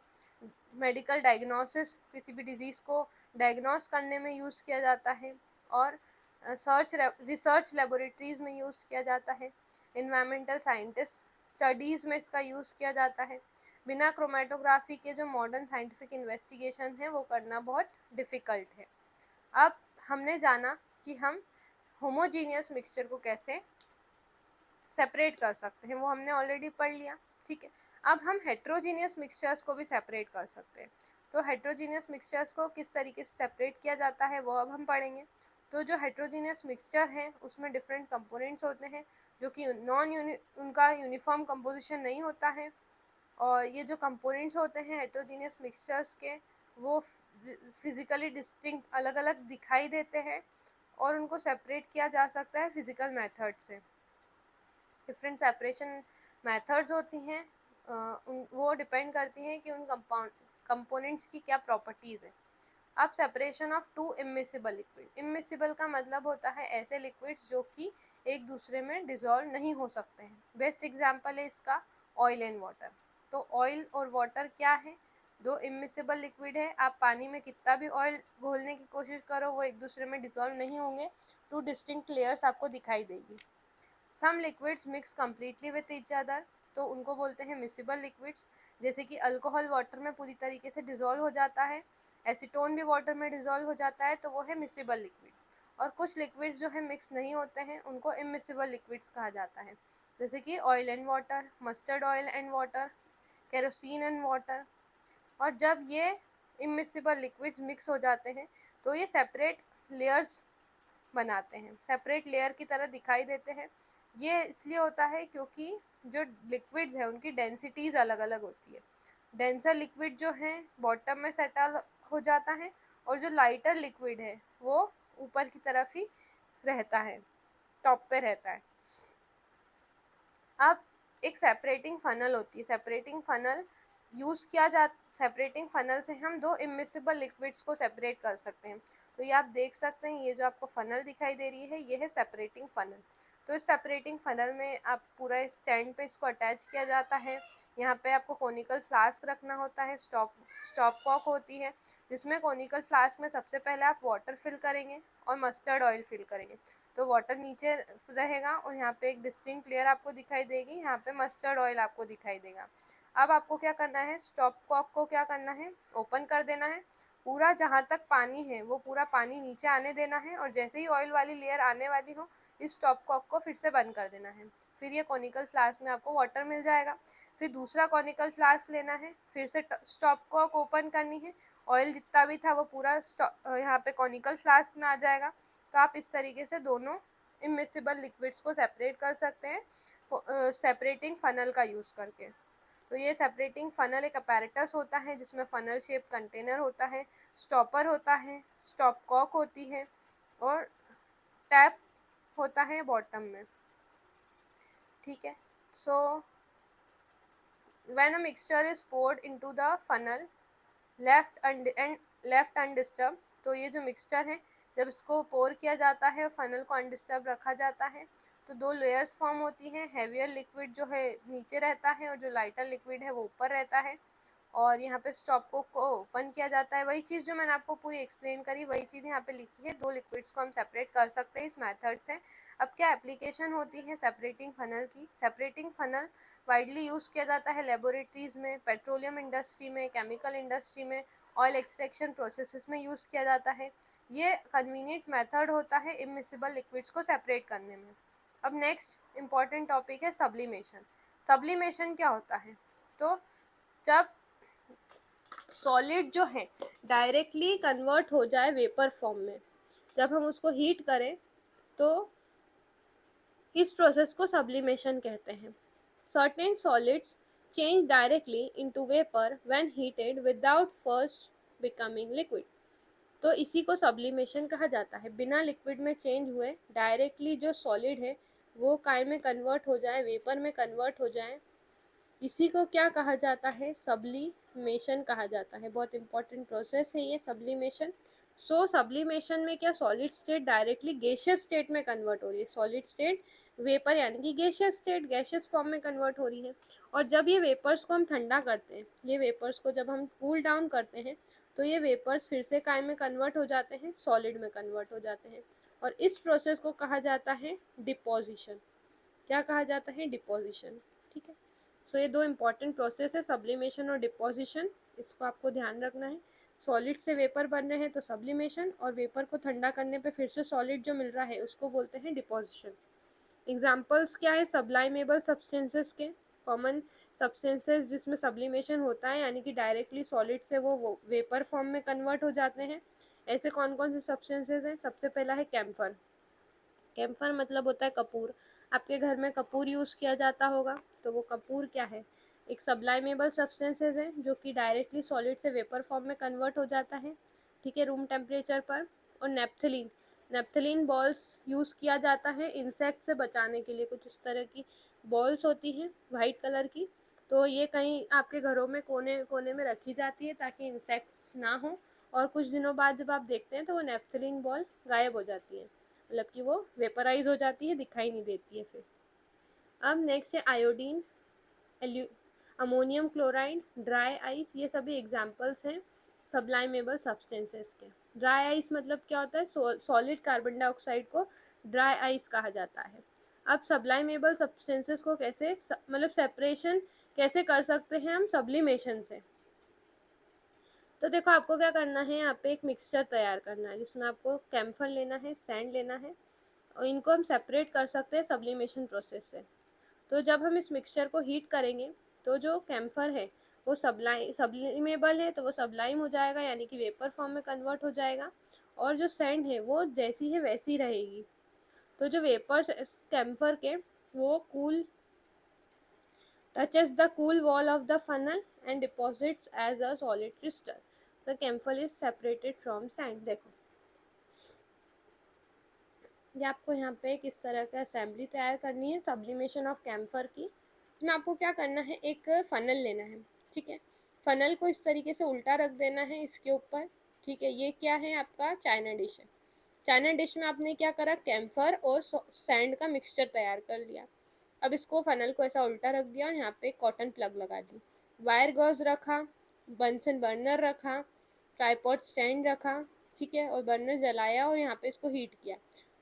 मेडिकल डायग्नोसिस, किसी भी डिजीज़ को डायग्नोस करने में यूज़ किया जाता है, और रिसर्च लेबोरेटरीज़ में यूज़ किया जाता है। इन्वायरमेंटल साइंटिस्ट स्टडीज़ में इसका यूज़ किया जाता है। बिना क्रोमेटोग्राफी के जो मॉडर्न साइंटिफिक इन्वेस्टिगेशन है वो करना बहुत डिफ़िकल्ट है। अब हमने जाना कि हम होमोजीनियस मिक्सचर को कैसे सेपरेट कर सकते हैं, वो हमने ऑलरेडी पढ़ लिया, ठीक है। अब हम हेट्रोजीनियस मिक्सचर्स को भी सेपरेट कर सकते हैं। तो हेट्रोजीनियस मिक्सचर्स को किस तरीके से सेपरेट किया जाता है वो अब हम पढ़ेंगे। तो जो हेट्रोजीनियस मिक्सचर है उसमें डिफरेंट कंपोनेंट्स होते हैं जो कि उनका यूनिफॉर्म कंपोजिशन नहीं होता है, और ये जो कंपोनेंट्स होते हैं हेट्रोजीनियस मिक्सचर्स के वो फिज़िकली डिस्टिंक्ट अलग अलग दिखाई देते हैं, और उनको सेपरेट किया जा सकता है फिज़िकल मेथड से। डिफरेंट सेपरेशन मेथड्स होती हैं, वो डिपेंड करती हैं कि उन कंपोनेंट्स की क्या प्रॉपर्टीज़ है। अब separation of to immiscible liquid, immiscible का मतलब होता है ऐसे लिक्विड्स जो कि एक दूसरे में डिज़ोल्व नहीं हो सकते हैं। बेस्ट एग्जांपल है इसका ऑयल एंड वाटर। तो ऑयल और वाटर क्या है? दो इमिसिबल लिक्विड है, आप पानी में कितना भी ऑयल घोलने की कोशिश करो वो एक दूसरे में डिज़ोल्व नहीं होंगे, टू डिस्टिंक्ट लेयर्स आपको दिखाई देगी। Some liquids mix completely with each other, तो उनको बोलते हैं मिसिबल लिक्विड्स, जैसे कि अल्कोहल वाटर में पूरी तरीके से डिज़ोल्व हो जाता है, एसीटोन भी वाटर में डिज़ोल्व हो जाता है, तो वो है मिसिबल लिक्विड। और कुछ लिक्विड्स जो है मिक्स नहीं होते हैं उनको इमिसिबल लिक्विड्स कहा जाता है, जैसे कि oil and water, mustard oil and water, kerosene and water. और जब ये इमिसिबल लिक्विड्स मिक्स हो जाते हैं तो ये सेपरेट लेयर्स बनाते हैं, सेपरेट लेयर की तरह दिखाई देते हैं। ये इसलिए होता है क्योंकि जो लिक्विड्स हैं उनकी डेंसिटीज़ अलग अलग होती है। डेंसर लिक्विड जो है बॉटम में सेटल हो जाता है, और जो लाइटर लिक्विड है वो ऊपर की तरफ ही रहता है, टॉप पे रहता है। अब एक सेपरेटिंग फनल होती है, सेपरेटिंग फनल यूज़ किया जा सेपरेटिंग फनल से हम दो इमिसिबल लिक्विड्स को सेपरेट कर सकते हैं। तो ये आप देख सकते हैं, ये जो आपको फनल दिखाई दे रही है ये है सेपरेटिंग फनल। तो इस सेपरेटिंग फनल में आप पूरा स्टैंड पे इसको अटैच किया जाता है। यहाँ पे आपको कोनिकल फ्लास्क रखना होता है, स्टॉप कॉक होती है, जिसमें कोनिकल फ्लास्क में सबसे पहले आप वाटर फिल करेंगे और मस्टर्ड ऑयल फिल करेंगे। तो वाटर नीचे रहेगा और यहाँ पे एक डिस्टिंक्ट लेयर आपको दिखाई देगी, यहाँ पे मस्टर्ड ऑयल आपको दिखाई देगा। अब आपको क्या करना है, स्टॉप कॉक को क्या करना है, ओपन कर देना है। पूरा जहाँ तक पानी है वो पूरा पानी नीचे आने देना है, और जैसे ही ऑयल वाली लेयर आने वाली हो इस स्टॉप कॉक को फिर से बंद कर देना है। फिर ये कॉनिकल फ्लास्क में आपको वाटर मिल जाएगा। फिर दूसरा कॉनिकल फ्लास्क लेना है, फिर से स्टॉप कॉक ओपन करनी है, ऑयल जितना भी था वो पूरा यहाँ पे कॉनिकल फ्लास्क में आ जाएगा। तो आप इस तरीके से दोनों इमिसिबल लिक्विड्स को सेपरेट कर सकते हैं सेपरेटिंग फनल का यूज़ करके। तो ये सेपरेटिंग फनल एक अपैरेटस होता है जिसमें फनल शेप कंटेनर होता है, स्टॉपर होता है, स्टॉप कॉक होती है और टैप होता है बॉटम में। ठीक है, सो when a mixture is poured into the funnel left undisturbed, तो ये जो मिक्सचर है जब इसको पोर किया जाता है फनल को अनडिस्टर्ब रखा जाता है तो दो लेयर्स फॉर्म होती हैं। हैवियर लिक्विड जो है नीचे रहता है और जो लाइटर लिक्विड है वो ऊपर रहता है, और यहाँ पे स्टॉप को ओपन किया जाता है। वही चीज़ जो मैंने आपको पूरी एक्सप्लेन करी वही चीज़ यहाँ पे लिखी है। दो लिक्विड्स को हम सेपरेट कर सकते हैं इस मेथड से। अब क्या एप्लीकेशन होती है सेपरेटिंग फनल की। सेपरेटिंग फनल वाइडली यूज़ किया जाता है लेबोरेटरीज में, पेट्रोलियम इंडस्ट्री में, केमिकल इंडस्ट्री में, ऑयल एक्सट्रैक्शन प्रोसेसेस में यूज़ किया जाता है। ये कन्वीनियंट मेथड होता है इमिसिबल लिक्विड्स को सेपरेट करने में। अब नेक्स्ट इम्पॉर्टेंट टॉपिक है सब्लिमेशन। सब्लिमेशन क्या होता है, तो जब सॉलिड जो है डायरेक्टली कन्वर्ट हो जाए वेपर फॉर्म में, जब हम उसको हीट करें तो इस प्रोसेस को सब्लिमेशन कहते हैं। Certain solids change directly into vapour when heated without first becoming liquid, तो इसी को सब्लिमेशन कहा जाता है। बिना लिक्विड में चेंज हुए डायरेक्टली जो सॉलिड है वो काय में कन्वर्ट हो जाए, वेपर में कन्वर्ट हो जाए, इसी को क्या कहा जाता है, सब्लिमेशन कहा जाता है। बहुत इंपॉर्टेंट प्रोसेस है ये सब्लिमेशन। सो सब्लिमेशन में क्या solid state directly gaseous state में कन्वर्ट हो रही है, सॉलिड स्टेट वेपर यानी कि गैसियस स्टेट गैसियस फॉर्म में कन्वर्ट हो रही है। और जब ये वेपर्स को हम ठंडा करते हैं, ये वेपर्स को जब हम कूल डाउन करते हैं तो ये वेपर्स फिर से काय में कन्वर्ट हो जाते हैं, सॉलिड में कन्वर्ट हो जाते हैं, और इस प्रोसेस को कहा जाता है डिपोजिशन। क्या कहा जाता है, डिपोजिशन। ठीक है, सो ये दो इंपॉर्टेंट प्रोसेस है सब्लिमेशन और डिपोजिशन, इसको आपको ध्यान रखना है। सॉलिड से वेपर बन रहे हैं तो सब्लिमेशन, और वेपर को ठंडा करने पे फिर से सॉलिड जो मिल रहा है उसको बोलते हैं डिपोजिशन। एग्जाम्पल्स क्या है सब्लाइमेबल सब्सटेंसेस के, कॉमन सब्सटेंसेस जिसमें सब्लिमेशन होता है यानी कि डायरेक्टली सॉलिड से वो वेपर फॉर्म में कन्वर्ट हो जाते हैं। ऐसे कौन कौन से सब्सटेंसेस हैं, सबसे पहला है कैम्फर। कैम्फर मतलब होता है कपूर। आपके घर में कपूर यूज़ किया जाता होगा, तो वो कपूर क्या है, एक सब्लाइमेबल सब्सटेंसेस है जो कि डायरेक्टली सॉलिड से वेपर फॉर्म में कन्वर्ट हो जाता है, ठीक है, रूम टेम्परेचर पर। और नेप्थलीन, नेप्थलीन बॉल्स यूज़ किया जाता है इंसेक्ट से बचाने के लिए। कुछ इस तरह की बॉल्स होती हैं वाइट कलर की, तो ये कहीं आपके घरों में कोने कोने में रखी जाती है ताकि इंसेक्ट्स ना हो, और कुछ दिनों बाद जब आप देखते हैं तो वो नेप्थलीन बॉल गायब हो जाती है, मतलब कि वो वेपराइज हो जाती है, दिखाई नहीं देती है फिर। अब नेक्स्ट है iodine, ammonium chloride, dry ice, ये सभी एग्जाम्पल्स हैं सब्लाइमेबल सब्सटेंसेस के। ड्राई आइस मतलब क्या होता है, सॉलिड कार्बन डाइऑक्साइड को ड्राई आइस कहा जाता है। अब सब्लाइमेबल सब्सटेंसेस को कैसे मतलब सेपरेशन कैसे कर सकते हैं हम, सब्लिमेशन से। तो देखो आपको क्या करना है, यहाँ पे एक मिक्सचर तैयार करना है जिसमें आपको कैम्फर लेना है, सैंड लेना है, और इनको हम सेपरेट कर सकते हैं सब्लिमेशन प्रोसेस से। तो जब हम इस मिक्सचर को हीट करेंगे तो जो कैम्फर है वो सब्लिमेबल है तो वो सब्लाइम हो जाएगा यानी कि वेपर फॉर्म में कन्वर्ट हो जाएगा, और जो सैंड है वो जैसी है वैसी रहेगी। तो जो वेपर्स कैम्फर के वो cool touches the cool wall of the funnel and deposits as a solid crystal. The camphor is separated from sand. देखो ये आपको यहाँ पे किस तरह का असेंबली तैयार करनी है सब्लिमेशन ऑफ कैम्फर की। इसमें आपको क्या करना है, एक फनल लेना है, ठीक है, फनल को इस तरीके से उल्टा रख देना है इसके ऊपर, ठीक है। ये क्या है, आपका चाइना डिश है। चाइना डिश में आपने क्या करा, कैम्फर और सैंड का मिक्सचर तैयार कर लिया। अब इसको फनल को ऐसा उल्टा रख दिया और यहाँ पे कॉटन प्लग लगा दी, वायर गॉज रखा, बंसन बर्नर रखा, ट्राईपॉड स्टैंड रखा, ठीक है, और बर्नर जलाया और यहाँ पे इसको हीट किया।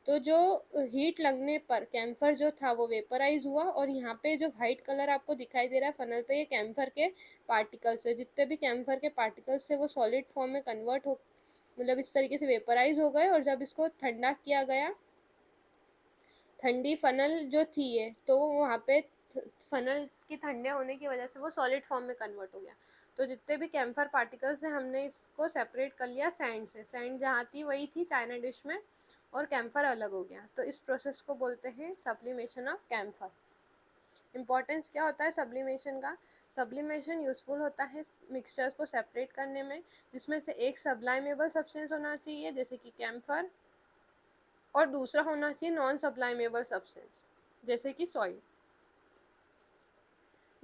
तो जो हीट लगने पर कैम्फर जो था वो वेपराइज हुआ और यहाँ पे जो वाइट कलर आपको दिखाई दे रहा है फनल पे, ये कैम्फर के पार्टिकल्स है। जितने भी कैम्फर के पार्टिकल्स है वो सॉलिड फॉर्म में कन्वर्ट हो, मतलब इस तरीके से वेपराइज हो गए। और जब इसको ठंडा किया गया, ठंडी फनल जो थी ये, तो वहाँ पे फनल के ठंडे होने की वजह से वो सॉलिड फॉर्म में कन्वर्ट हो गया। तो जितने भी कैम्फर पार्टिकल्स हैं हमने इसको सेपरेट कर लिया सैंड से। सैंड जहाँ थी वही थी चाइना डिश में और कैम्फर अलग हो गया। तो इस प्रोसेस को बोलते हैं सब्लिमेशन ऑफ कैम्फर। इम्पॉर्टेंस क्या होता है सब्लिमेशन का? सब्लिमेशन यूज़फुल होता है मिक्सचर्स को सेपरेट करने में, जिसमें से एक सब्लाइमेबल सब्सटेंस होना चाहिए जैसे कि कैम्फर, और दूसरा होना चाहिए नॉन सब्लाइमेबल सब्सटेंस जैसे कि सॉइल।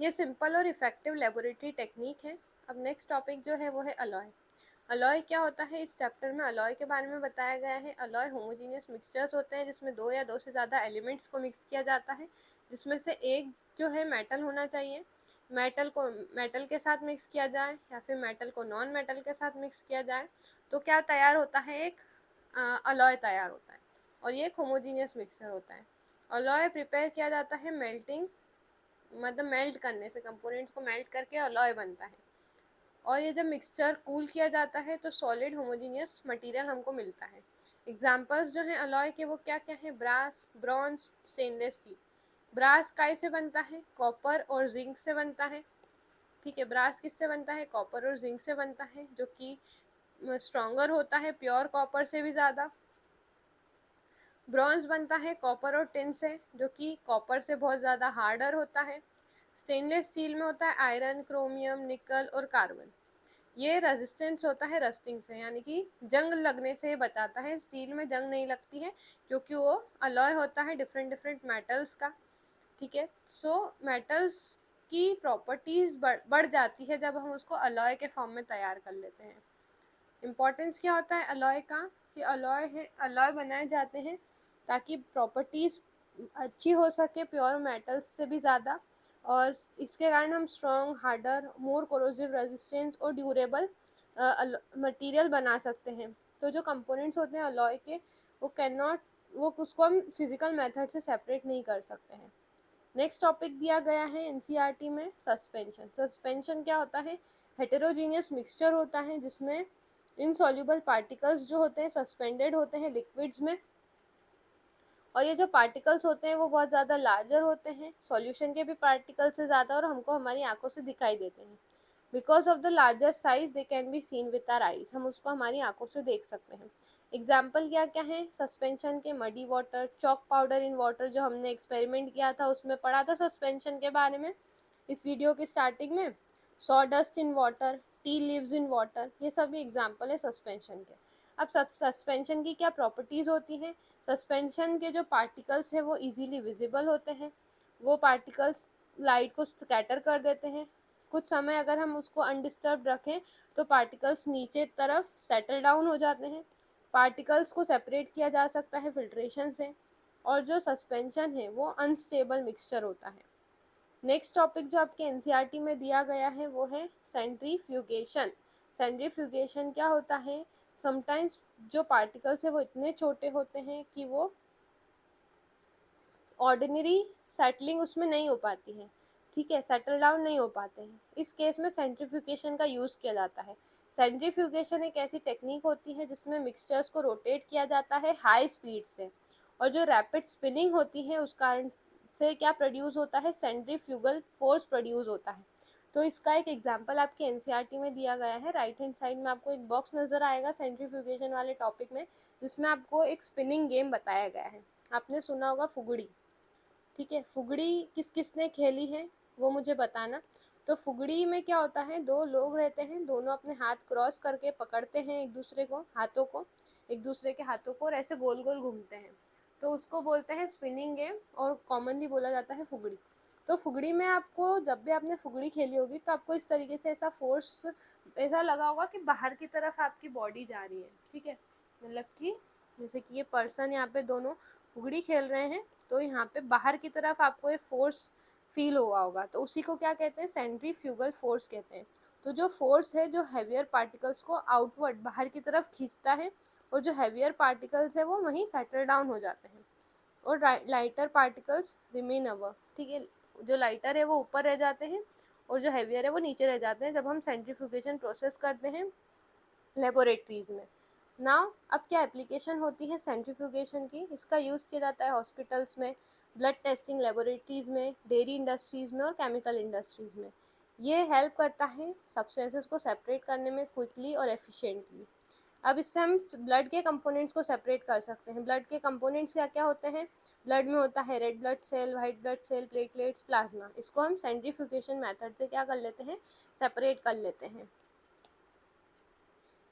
ये सिंपल और इफेक्टिव लेबोरेटरी टेक्निक है। अब नेक्स्ट टॉपिक जो है वो है अलॉय। अलॉय क्या होता है? इस चैप्टर में अलॉय के बारे में बताया गया है। अलॉय होमोजीनियस मिक्सचर्स होते हैं जिसमें दो या दो से ज़्यादा एलिमेंट्स को मिक्स किया जाता है, जिसमें से एक जो है मेटल होना चाहिए। मेटल को मेटल के साथ मिक्स किया जाए या फिर मेटल को नॉन मेटल के साथ मिक्स किया जाए तो क्या तैयार होता है? एक अलॉय तैयार होता है और ये एक होमोजीनियस मिक्सचर होता है। अलॉय प्रिपेयर किया जाता है मेल्टिंग, मतलब मेल्ट करने से, कंपोनेंट्स को मेल्ट करके अलॉय बनता है। और ये जब मिक्सचर कूल किया जाता है तो सॉलिड होमोजीनियस मटेरियल हमको मिलता है। एग्जांपल्स जो हैं अलॉय के वो क्या क्या हैं? Brass, bronze, stainless steel. Brass काय से बनता है? कॉपर और जिंक से बनता है, ठीक है। ब्रास किससे बनता है? कॉपर और जिंक से बनता है, जो कि स्ट्रॉन्गर होता है प्योर कॉपर से भी ज़्यादा। ब्रॉन्ज बनता है कॉपर और टिन से, जो कि कॉपर से बहुत ज़्यादा हार्डर होता है। स्टेनलेस स्टील में होता है आयरन, क्रोमियम, निकल और कार्बन। ये रेजिस्टेंस होता है रस्टिंग से, यानी कि जंग लगने से बचाता है। स्टील में जंग नहीं लगती है क्योंकि वो अलॉय होता है डिफरेंट डिफरेंट मेटल्स का, ठीक है। सो मेटल्स की प्रॉपर्टीज बढ़ जाती है जब हम उसको अलॉय के फॉर्म में तैयार कर लेते हैं। इम्पॉर्टेंस क्या होता है अलॉय का? कि अलॉय बनाए जाते हैं ताकि प्रॉपर्टीज अच्छी हो सके प्योर मेटल्स से भी ज़्यादा, और इसके कारण हम स्ट्रॉन्ग, हार्डर, मोर कोरोसिव रेजिस्टेंस और ड्यूरेबल मटेरियल बना सकते हैं। तो जो कंपोनेंट्स होते हैं अलॉय के वो उसको हम फिजिकल मेथड से सेपरेट नहीं कर सकते हैं। नेक्स्ट टॉपिक दिया गया है एनसीईआरटी में सस्पेंशन। सस्पेंशन क्या होता है? हेटेरोजीनियस मिक्सचर होता है जिसमें इनसॉल्युबल पार्टिकल्स जो होते हैं सस्पेंडेड होते हैं लिक्विड्स में, और ये जो पार्टिकल्स होते हैं वो बहुत ज़्यादा लार्जर होते हैं सॉल्यूशन के भी पार्टिकल से ज़्यादा, और हमको हमारी आंखों से दिखाई देते हैं। Because of the larger size they can be seen with our eyes, हम उसको हमारी आंखों से देख सकते हैं। एग्जाम्पल क्या क्या है सस्पेंशन के? Muddy water, chalk powder in water, जो हमने एक्सपेरिमेंट किया था उसमें पढ़ा था सस्पेंशन के बारे में इस वीडियो की स्टार्टिंग में। Saw dust in water, tea leaves in water, ये सभी एग्जाम्पल है सस्पेंशन के। अब सस्पेंशन की क्या प्रॉपर्टीज़ होती हैं? सस्पेंशन के जो पार्टिकल्स हैं वो इजीली विजिबल होते हैं, वो पार्टिकल्स लाइट को स्कैटर कर देते हैं। कुछ समय अगर हम उसको अनडिस्टर्ब रखें तो पार्टिकल्स नीचे तरफ सेटल डाउन हो जाते हैं। पार्टिकल्स को सेपरेट किया जा सकता है फिल्ट्रेशन से, और जो सस्पेंशन है वो अनस्टेबल मिक्सचर होता है। नेक्स्ट टॉपिक जो आपके एनसीईआरटी में दिया गया है वो है सेंट्रीफ्यूगेशन। सेंट्रीफ्यूगेशन क्या होता है? समटाइम्स जो पार्टिकल्स है वो इतने छोटे होते हैं कि वो ऑर्डिनरी सेटलिंग उसमें नहीं हो पाती है, ठीक है, सेटल डाउन नहीं हो पाते हैं। इस केस में सेंट्रीफ्यूगेशन का यूज़ किया जाता है। सेंट्रीफ्यूगेशन एक ऐसी टेक्निक होती है जिसमें मिक्सचर्स को रोटेट किया जाता है हाई स्पीड से, और जो रैपिड स्पिनिंग होती है उस कारण से क्या प्रोड्यूस होता है? सेंट्रीफ्यूगल फोर्स प्रोड्यूस होता है। तो इसका एक एग्जांपल आपके एनसीईआरटी में दिया गया है। राइट हैंड साइड में आपको एक बॉक्स नज़र आएगा सेंट्रीफ्यूगेशन वाले टॉपिक में, जिसमें आपको एक स्पिनिंग गेम बताया गया है। आपने सुना होगा फुगड़ी, ठीक है। फुगड़ी किस किसने खेली है वो मुझे बताना। तो फुगड़ी में क्या होता है? दो लोग रहते हैं, दोनों अपने हाथ क्रॉस करके पकड़ते हैं एक दूसरे को, हाथों को, एक दूसरे के हाथों को, और ऐसे गोल गोल घूमते हैं। तो उसको बोलते हैं स्पिनिंग गेम, और कॉमनली बोला जाता है फुगड़ी। तो फुगड़ी में आपको, जब भी आपने फुगड़ी खेली होगी तो आपको इस तरीके से ऐसा फोर्स ऐसा लगा होगा कि बाहर की तरफ आपकी बॉडी जा रही है, ठीक है, मतलब कि जैसे कि ये पर्सन यहाँ पे दोनों फुगड़ी खेल रहे हैं, तो यहाँ पे बाहर की तरफ आपको एक फोर्स फील हुआ होगा, तो उसी को क्या कहते हैं, सेंट्रीफ्यूगल फोर्स कहते हैं। तो जो फोर्स है जो हैवियर पार्टिकल्स को आउटवर्ड बाहर की तरफ खींचता है, और जो हैवियर पार्टिकल्स है वो वहीं सेटल डाउन हो जाते हैं, और लाइटर पार्टिकल्स रिमेन अबव। ठीक है, जो लाइटर है वो ऊपर रह जाते हैं और जो हैवियर है वो नीचे रह जाते हैं जब हम सेंट्रीफ्यूगेशन प्रोसेस करते हैं लेबोरेटरीज में। नाउ अब क्या एप्लीकेशन होती है सेंट्रीफ्यूगेशन की, इसका यूज़ किया जाता है हॉस्पिटल्स में, ब्लड टेस्टिंग लेबोरेटरीज में, डेयरी इंडस्ट्रीज में और केमिकल इंडस्ट्रीज में। ये हेल्प करता है सब्सटेंसेस को सेपरेट करने में क्विकली और एफिशिएंटली। अब इससे हम ब्लड के कंपोनेंट्स को सेपरेट कर सकते हैं। ब्लड के कंपोनेंट्स क्या क्या होते हैं, ब्लड में होता है red blood cell, white blood cell, platelets, plasma. इसको हम सेंट्रीफ्यूगेशन मेथड से क्या कर लेते हैं, सेपरेट कर लेते हैं।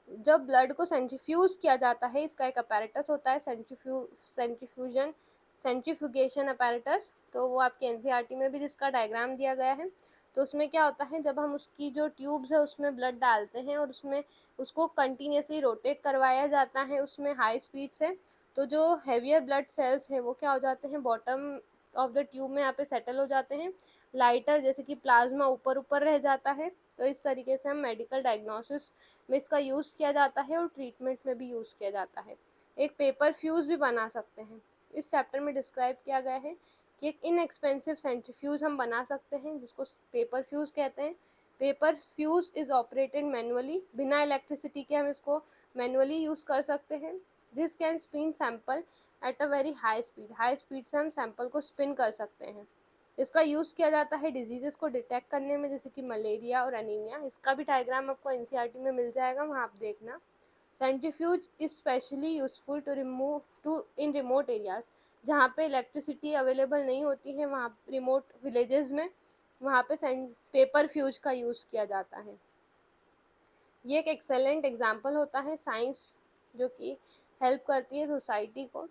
जब ब्लड को सेंट्रीफ्यूज किया जाता है, इसका एक अपैरेटस होता है सेंट्रीफ्यूगेशन अपैरेटस, तो वो आपके एनसीईआरटी में भी जिसका डायग्राम दिया गया है। तो उसमें क्या होता है, जब हम उसकी जो ट्यूब्स है उसमें ब्लड डालते हैं और उसमें उसको कंटिन्यूसली रोटेट करवाया जाता है उसमें हाई स्पीड से, तो जो हैवियर ब्लड सेल्स हैं वो क्या हो जाते हैं, बॉटम ऑफ द ट्यूब में यहाँ पे सेटल हो जाते हैं। लाइटर जैसे कि प्लाज्मा ऊपर ऊपर रह जाता है। तो इस तरीके से हम मेडिकल डायग्नोसिस में इसका यूज़ किया जाता है और ट्रीटमेंट में भी यूज़ किया जाता है। एक पेपर फ्यूज़ भी बना सकते हैं। इस चैप्टर में डिस्क्राइब किया गया है कि एक इनएक्सपेंसिव सेंट्रीफ्यूज हम बना सकते हैं जिसको पेपर फ्यूज़ कहते हैं। Paper fuse is operated manually, बिना इलेक्ट्रिसिटी के हम इसको मैनुअली यूज़ कर सकते हैं। This can spin sample at a very high speed से हम सैंपल को स्पिन कर सकते हैं। इसका यूज़ किया जाता है डिजीज़ेस को डिटेक्ट करने में, जैसे कि मलेरिया और एनीमिया। इसका भी डायग्राम आपको एनसीईआरटी में मिल जाएगा, वहाँ आप देखना। Centrifuge is specially useful to in remote areas, जहाँ पे इलेक्ट्रिसिटी अवेलेबल नहीं होती है, वहाँ रिमोट विलेजेस में वहाँ पे पेपर फ्यूज का यूज़ किया जाता है। ये एक एक्सेलेंट एग्जाम्पल होता है साइंस जो कि हेल्प करती है सोसाइटी को।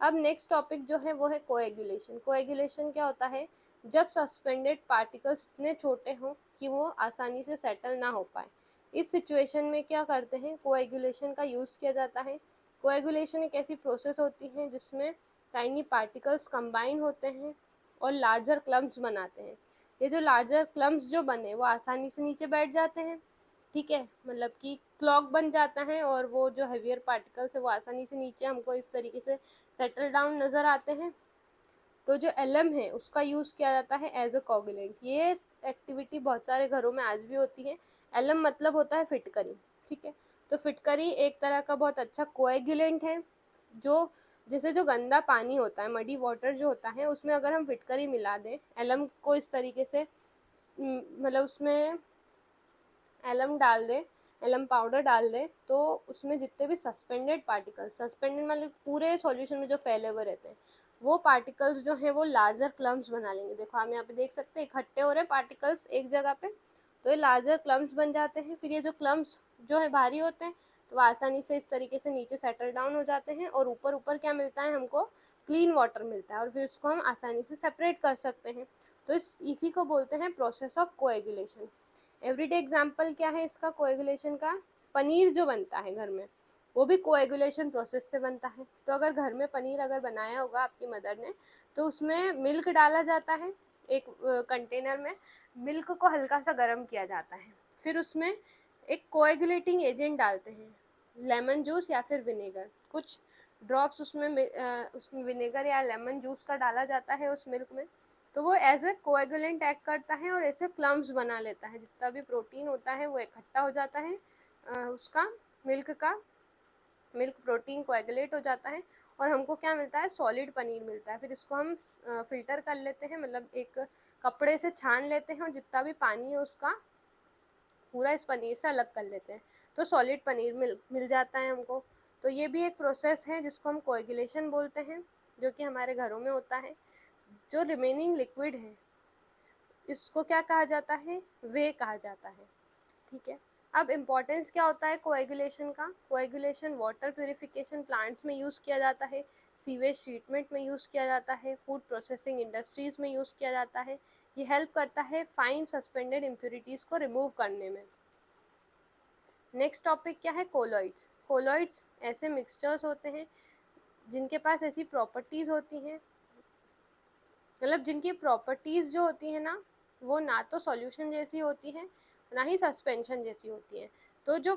अब नेक्स्ट टॉपिक जो है वो है कोएगुलेशन। कोएगुलेशन क्या होता है, जब सस्पेंडेड पार्टिकल्स इतने छोटे हों कि वो आसानी से सेटल ना हो पाए। इस सिचुएशन में क्या करते हैं, कोएगुलेशन का यूज़ किया जाता है। कोएगुलेशन एक ऐसी प्रोसेस होती है जिसमें टाइनी पार्टिकल्स कंबाइन होते हैं और लार्जर क्लम्प्स बनाते हैं। ये जो लार्जर क्लम्प्स जो बने वो आसानी से नीचे बैठ जाते हैं। ठीक है, मतलब कि क्लॉक बन जाता है और वो जो हेवियर पार्टिकल्स है वो आसानी से नीचे हमको इस तरीके से सेटल डाउन नज़र आते हैं। तो जो एलम है उसका यूज़ किया जाता है एज अ कोगुलेंट। ये एक्टिविटी बहुत सारे घरों में आज भी होती है। एलम मतलब होता है फिटकरी। ठीक है, तो फिटकरी एक तरह का बहुत अच्छा कोएगुलेंट है, जो जैसे जो गंदा पानी होता है, मडी वाटर जो होता है, उसमें अगर हम फिटकरी मिला दें, एलम को इस तरीके से मतलब उसमें एलम डाल दें, एलम पाउडर डाल दें, तो उसमें जितने भी सस्पेंडेड पार्टिकल्स, सस्पेंडेड मतलब पूरे सॉल्यूशन में जो फैले हुए रहते हैं, वो पार्टिकल्स जो है वो लार्जर क्लम्प्स बना लेंगे। देखो हम यहाँ पे देख सकते हैं इकट्ठे हो रहे हैं पार्टिकल्स एक जगह पे, तो ये लार्जर क्लम्प्स बन जाते हैं। फिर ये जो क्लम्प्स जो है भारी होते हैं, तो वो आसानी से इस तरीके से नीचे सेटल डाउन हो जाते हैं और ऊपर ऊपर क्या मिलता है हमको, क्लीन वाटर मिलता है, और फिर उसको हम आसानी से सेपरेट कर सकते हैं। तो इसी को बोलते हैं process of coagulation. Everyday example क्या है इसका कोएगुलेशन का, पनीर जो बनता है घर में वो भी कोएगुलेशन प्रोसेस से बनता है। तो अगर घर में पनीर अगर बनाया होगा आपकी मदर ने, तो उसमें मिल्क डाला जाता है एक कंटेनर में, मिल्क को हल्का सा गर्म किया जाता है, फिर उसमें एक कोएगुलेटिंग एजेंट डालते हैं, लेमन जूस या फिर विनेगर, कुछ ड्रॉप्स उसमें विनेगर या लेमन जूस का डाला जाता है उस मिल्क में, तो वो एज ए कोएगुलेंट एक्ट करता है और ऐसे क्लम्प्स बना लेता है। जितना भी प्रोटीन होता है वो इकट्ठा हो जाता है, उसका मिल्क प्रोटीन कोएगुलेट हो जाता है और हमको क्या मिलता है, सॉलिड पनीर मिलता है। फिर इसको हम फिल्टर कर लेते हैं, मतलब एक कपड़े से छान लेते हैं और जितना भी पानी है उसका पूरा इस पनीर से अलग कर लेते हैं, तो सॉलिड पनीर मिल जाता है हमको। तो ये भी एक प्रोसेस है जिसको हम कोएगुलेशन बोलते हैं, जो कि हमारे घरों में होता है। जो रिमेनिंग लिक्विड है इसको क्या कहा जाता है, वे कहा जाता है। ठीक है, अब इम्पोर्टेंस क्या होता है कोएगुलेशन का, कोएगुलेशन वाटर प्यूरिफिकेशन प्लांट्स में यूज़ किया जाता है, सीवेज ट्रीटमेंट में यूज़ किया जाता है, फूड प्रोसेसिंग इंडस्ट्रीज़ में यूज़ किया जाता है। ये हेल्प करता है फाइन सस्पेंडेड इम्प्योरिटीज़ को रिमूव करने में। नेक्स्ट टॉपिक क्या है, कोलॉइड्स। कोलॉइड्स ऐसे मिक्सचर्स होते हैं जिनके पास ऐसी प्रॉपर्टीज़ होती हैं, मतलब जिनकी प्रॉपर्टीज़ जो होती है ना वो ना तो सॉल्यूशन जैसी होती है ना ही सस्पेंशन जैसी होती है। तो जो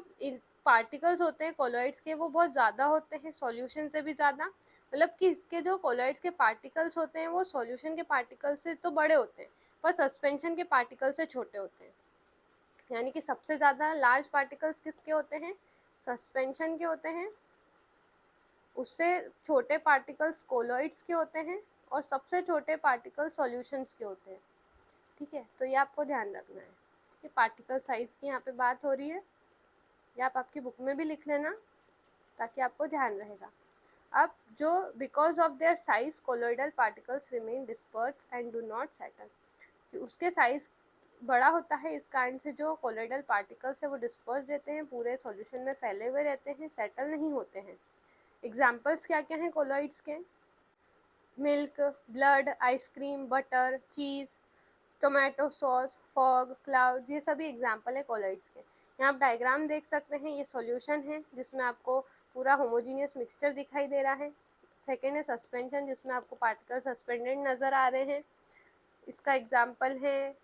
पार्टिकल्स होते हैं कोलॉइड्स के वो बहुत ज़्यादा होते हैं, सॉल्यूशन से भी ज़्यादा, मतलब कि इसके जो कोलॉइड्स के पार्टिकल्स होते हैं वो सॉल्यूशन के पार्टिकल से तो बड़े होते हैं पर सस्पेंशन के पार्टिकल से छोटे होते हैं। यानी कि सबसे ज़्यादा लार्ज पार्टिकल्स किसके होते हैं, सस्पेंशन के होते हैं, उससे छोटे पार्टिकल्स कोलॉइड्स के होते हैं और सबसे छोटे पार्टिकल सॉल्यूशंस के होते हैं। ठीक है, तो ये आपको ध्यान रखना है। ठीक है, पार्टिकल साइज की यहाँ पे बात हो रही है, या आप आपकी बुक में भी लिख लेना ताकि आपको ध्यान रहेगा। अब जो because of their size colloidal particles remain disperse and do not settle, उसके साइज बड़ा होता है इस कारण से जो कोलॉइडल पार्टिकल्स है वो डिस्पर्स रहते हैं, पूरे सॉल्यूशन में फैले हुए रहते हैं, सेटल नहीं होते हैं। एग्जाम्पल्स क्या क्या हैं कोलॉइड्स के, मिल्क, ब्लड, आइसक्रीम, बटर, चीज़, टोमेटो सॉस, फॉग, क्लाउड, ये सभी एग्जाम्पल है कोलॉइड्स के। यहाँ आप डायग्राम देख सकते हैं, ये सॉल्यूशन है जिसमें आपको पूरा होमोजीनियस मिक्सचर दिखाई दे रहा है। सेकेंड है सस्पेंशन जिसमें आपको पार्टिकल सस्पेंडेड नज़र आ रहे हैं, इसका एग्जाम्पल है,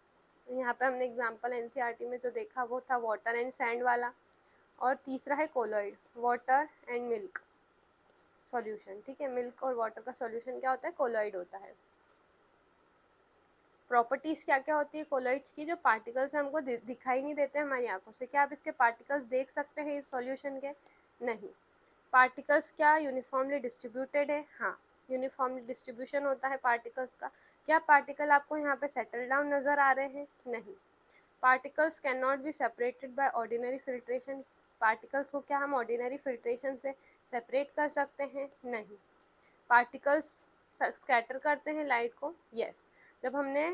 यहाँ पे हमने एग्जाम्पल एनसीईआरटी में जो देखा वो था वाटर एंड सैंड वाला। और तीसरा है colloid, water and milk solution. ठीक है, मिल्क और वाटर का सॉल्यूशन क्या होता है, कोलॉइड होता है। प्रॉपर्टीज़ क्या क्या होती है कोलॉइड्स की, जो पार्टिकल्स हमको दिखाई नहीं देते हमारी आंखों से। क्या आप इसके पार्टिकल्स देख सकते हैं इस सॉल्यूशन के, नहीं। पार्टिकल्स क्या यूनिफॉर्मली डिस्ट्रीब्यूटेड है, हाँ यूनिफॉर्मली डिस्ट्रीब्यूशन होता है पार्टिकल्स का। क्या पार्टिकल आपको यहाँ पे सेटल डाउन नज़र आ रहे हैं, नहीं। Particles can not be separated by ordinary filtration, particles को क्या हम ऑर्डिनरी फिल्ट्रेशन से सेपरेट कर सकते हैं, नहीं। पार्टिकल्स स्कैटर करते हैं लाइट को, यस। जब हमने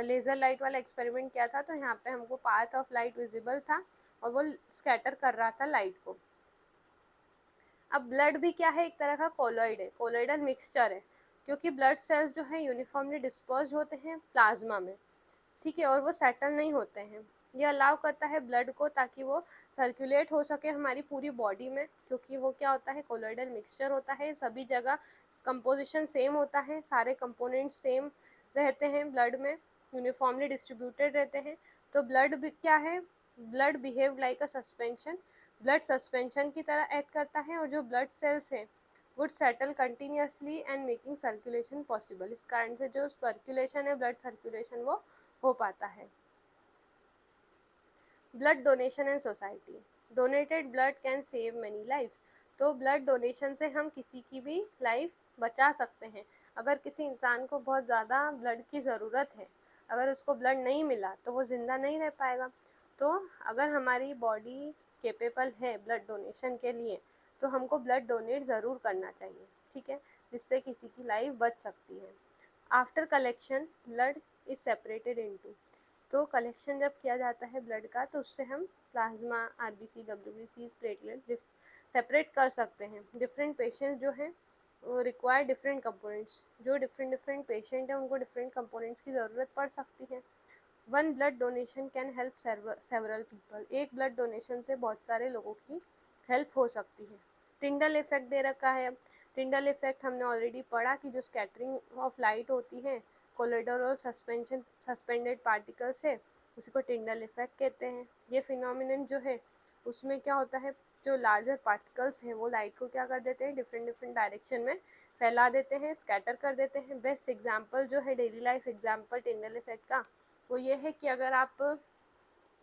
लेज़र लाइट वाला एक्सपेरिमेंट किया था तो यहाँ पे हमको पाथ ऑफ लाइट विजिबल था और वो स्कैटर कर रहा था लाइट को। अब ब्लड भी क्या है, एक तरह का कोलॉइड है, कोलॉइडल मिक्सचर है, क्योंकि ब्लड सेल्स जो है यूनिफॉर्मली डिस्पर्स होते हैं प्लाज्मा में। ठीक है, और वो सेटल नहीं होते हैं। ये अलाउ करता है ब्लड को ताकि वो सर्कुलेट हो सके हमारी पूरी बॉडी में, क्योंकि वो क्या होता है, कोलॉइडल मिक्सचर होता है, सभी जगह कंपोजिशन सेम होता है, सारे कंपोनेंट्स सेम रहते हैं ब्लड में, यूनिफॉर्मली डिस्ट्रीब्यूटेड रहते हैं। तो ब्लड भी क्या है, ब्लड बिहेव लाइक अ सस्पेंशन, ब्लड सस्पेंशन की तरह एक्ट करता है, और जो ब्लड सेल्स हैं would settle continuously and making circulation possible. इस कारण से जो सर्कुलेशन है, ब्लड सर्कुलेशन वो हो पाता है। Blood donation and society, donated blood can save many lives, तो ब्लड डोनेशन से हम किसी की भी लाइफ बचा सकते हैं। अगर किसी इंसान को बहुत ज़्यादा ब्लड की ज़रूरत है, अगर उसको ब्लड नहीं मिला तो वो ज़िंदा नहीं रह पाएगा। तो अगर हमारी बॉडी केपेबल है ब्लड डोनेशन के लिए तो हमको ब्लड डोनेट ज़रूर करना चाहिए। ठीक है, जिससे किसी की लाइफ बच सकती है। After collection blood is separated into, तो कलेक्शन जब किया जाता है ब्लड का तो उससे हम plasma, RBC, WBC, platelet separate कर सकते हैं। डिफरेंट पेशेंट्स जो हैं वो रिक्वायर डिफरेंट कंपोनेंट्स, जो डिफरेंट पेशेंट हैं उनको डिफरेंट कंपोनेंट्स की ज़रूरत पड़ सकती है। One blood donation can help several people, एक ब्लड डोनेशन से बहुत सारे लोगों की हेल्प हो सकती है। टिंडल इफेक्ट दे रखा है। टिंडल इफेक्ट हमने ऑलरेडी पढ़ा कि जो स्कैटरिंग ऑफ लाइट होती है कोलिडर और सस्पेंडेड पार्टिकल्स है, उसी को टिंडल इफेक्ट कहते हैं। ये फिनोमिनन जो है उसमें क्या होता है, जो लार्जर पार्टिकल्स हैं वो लाइट को क्या कर देते हैं, डिफरेंट डायरेक्शन में फैला देते हैं, स्कैटर कर देते हैं। बेस्ट एग्जांपल जो है daily life example Tyndall effect का वो ये है कि अगर आप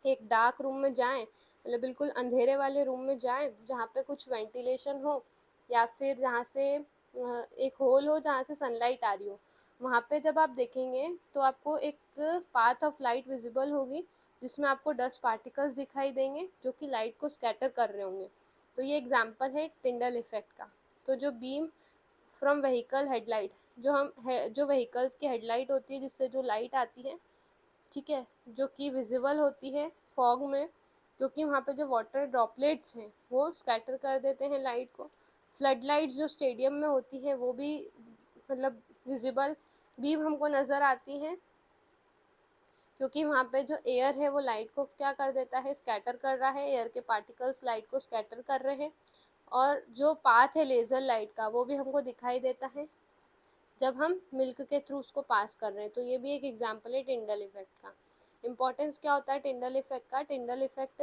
एक डार्क रूम में जाएं, मतलब बिल्कुल अंधेरे वाले रूम में जाएं जहाँ पे कुछ वेंटिलेशन हो या फिर जहाँ से एक होल हो जहाँ से सनलाइट आ रही हो, वहाँ पे जब आप देखेंगे तो आपको एक पाथ ऑफ लाइट विजिबल होगी जिसमें आपको डस्ट पार्टिकल्स दिखाई देंगे जो कि लाइट को स्कैटर कर रहे होंगे। तो ये एग्जांपल है टिंडल इफेक्ट का। तो जो बीम फ्रॉम व्हीकल हेडलाइट, जो व्हीकल्स की हेडलाइट होती है जिससे जो लाइट आती है, ठीक है, जो कि विजिबल होती है फॉग में, क्योंकि वहाँ पे जो वाटर ड्रॉपलेट्स हैं वो स्कैटर कर देते हैं लाइट को। फ्लड लाइट्स जो स्टेडियम में होती हैं वो भी मतलब विजिबल बीम हमको नज़र आती हैं, क्योंकि वहाँ पे जो एयर है वो लाइट को क्या कर देता है, स्कैटर कर रहा है, एयर के पार्टिकल्स लाइट को स्कैटर कर रहे हैं। और जो पाथ है लेज़र लाइट का वो भी हमको दिखाई देता है जब हम मिल्क के थ्रू उसको पास कर रहे हैं। तो ये भी एक एग्जांपल है टिंडल इफेक्ट का। इम्पोर्टेंस क्या होता है टिंडल इफेक्ट का? टिंडल इफेक्ट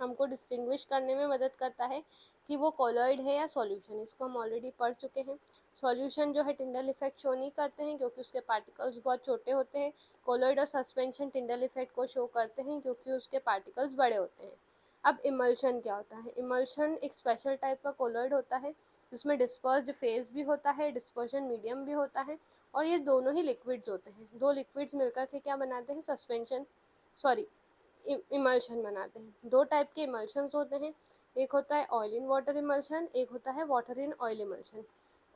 हमको डिस्टिंग्विश करने में मदद करता है कि वो कोलॉइड है या सॉल्यूशन। इसको हम ऑलरेडी पढ़ चुके हैं। सॉल्यूशन जो है टिंडल इफेक्ट शो नहीं करते हैं क्योंकि उसके पार्टिकल्स बहुत छोटे होते हैं। कोलॉइड और सस्पेंशन टिंडल इफेक्ट को शो करते हैं क्योंकि उसके पार्टिकल्स बड़े होते हैं। अब इमल्शन क्या होता है? इमल्शन एक स्पेशल टाइप का कोलॉइड होता है जिसमें डिस्पर्स्ड फेज भी होता है, डिस्पर्शन मीडियम भी होता है, और ये दोनों ही लिक्विड्स होते हैं। दो लिक्विड्स मिलकर के क्या बनाते हैं? सस्पेंशन, सॉरी, इमल्शन बनाते हैं। दो टाइप के इमल्शंस होते हैं, एक होता है ऑयल इन वाटर इमल्शन, एक होता है water in oil emulsion.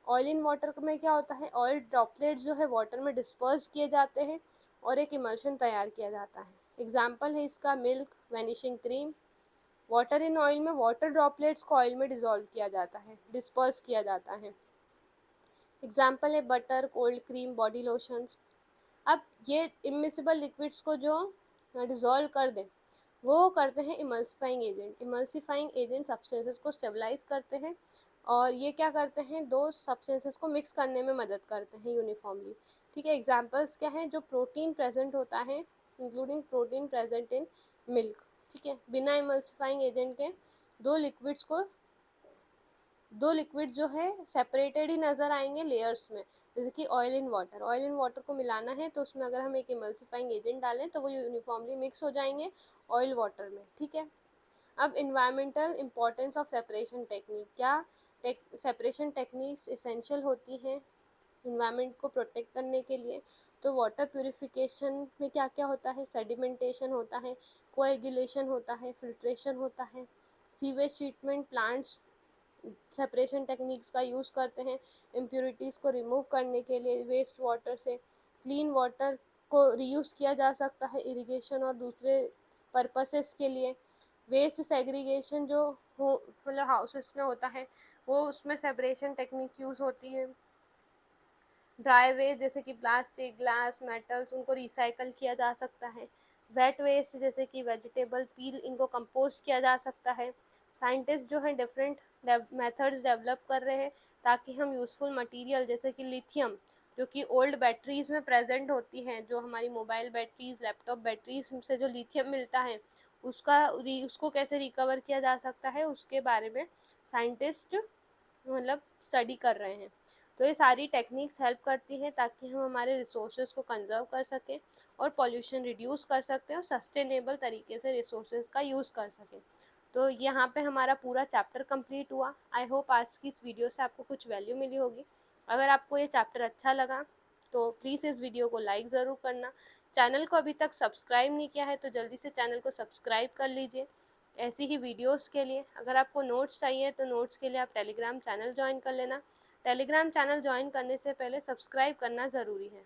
Oil in water में क्या होता है? ऑयल ड्रॉपलेट्स जो है वाटर में डिस्पर्स किए जाते हैं और एक इमल्शन तैयार किया जाता है। एग्जाम्पल है इसका milk, vanishing cream. Water in oil में वाटर ड्रॉपलेट्स को ऑयल में डिसॉल्व किया जाता है, डिस्पर्स किया जाता है। एग्जाम्पल है butter, cold cream, body lotions. अब ये इमिसिबल लिक्विड्स को जो डिसॉल्व कर दें वो करते हैं emulsifying agent. Emulsifying agent substances को स्टेबलाइज करते हैं और ये क्या करते हैं? दो सब्सटेंसेस को मिक्स करने में मदद करते हैं यूनिफॉर्मली। ठीक है, एग्जाम्पल्स क्या हैं? जो प्रोटीन प्रेजेंट होता है, including protein present in milk. ठीक है, बिना इमल्सिफाइंग एजेंट के दो लिक्विड जो है सेपरेटेड ही नज़र आएंगे लेयर्स में। जैसे कि oil in water, oil in water को मिलाना है तो उसमें अगर हम एक इमल्सिफाइंग एजेंट डालें तो वो यूनिफॉर्मली मिक्स हो जाएंगे ऑयल वाटर में। ठीक है, अब environmental importance of separation technique. क्या सेपरेशन टेक्निक्स इसेंशियल होती हैं इन्वायरमेंट को प्रोटेक्ट करने के लिए? तो वाटर प्यूरिफिकेशन में क्या क्या होता है? सेडिमेंटेशन होता है, कोएगुलेशन होता है, फिल्ट्रेशन होता है। Sewage treatment plants separation techniques का यूज़ करते हैं इम्प्योरिटीज़ को रिमूव करने के लिए वेस्ट वाटर से। क्लीन वाटर को रीयूज़ किया जा सकता है इरिगेशन और दूसरे पर्पसेस के लिए। वेस्ट सेग्रीगेशन जो हो मतलब हाउसेस में होता है वो उसमें सेपरेशन टेक्निक यूज़ होती है। ड्राई वेस्ट जैसे कि प्लास्टिक, ग्लास, मेटल्स, उनको रिसाइकल किया जा सकता है। वेट वेस्ट जैसे कि वेजिटेबल पील, इनको कंपोस्ट किया जा सकता है। साइंटिस्ट जो हैं डिफरेंट मेथड्स डेवलप कर रहे हैं ताकि हम यूज़फुल मटेरियल जैसे कि लिथियम जो कि ओल्ड बैटरीज में प्रेजेंट होती हैं, जो हमारी मोबाइल बैटरीज, लैपटॉप बैटरीज से जो लिथियम मिलता है उसको कैसे रिकवर किया जा सकता है उसके बारे में साइंटिस्ट मतलब स्टडी कर रहे हैं। तो ये सारी टेक्निक्स हेल्प करती हैं ताकि हम हमारे रिसोर्सेज को कंजर्व कर सकें और पॉल्यूशन रिड्यूस कर सकते हैं और सस्टेनेबल तरीके से रिसोर्सेज का यूज़ कर सकें। तो यहाँ पे हमारा पूरा चैप्टर कंप्लीट हुआ। आई होप आज की इस वीडियो से आपको कुछ वैल्यू मिली होगी। अगर आपको ये चैप्टर अच्छा लगा तो प्लीज़ इस वीडियो को लाइक ज़रूर करना। चैनल को अभी तक सब्सक्राइब नहीं किया है तो जल्दी से चैनल को सब्सक्राइब कर लीजिए ऐसी ही वीडियोस के लिए। अगर आपको नोट्स चाहिए तो नोट्स के लिए आप टेलीग्राम चैनल ज्वाइन कर लेना। टेलीग्राम चैनल ज्वाइन करने से पहले सब्सक्राइब करना ज़रूरी है।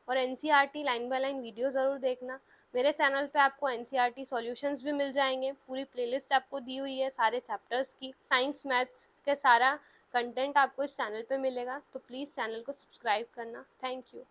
और NCERT line by line video ज़रूर देखना। मेरे चैनल पे आपको एनसीईआरटी सॉल्यूशंस भी मिल जाएंगे, पूरी प्लेलिस्ट आपको दी हुई है सारे चैप्टर्स की। साइंस मैथ्स के सारा कंटेंट आपको इस चैनल पे मिलेगा, तो प्लीज़ चैनल को सब्सक्राइब करना। Thank you.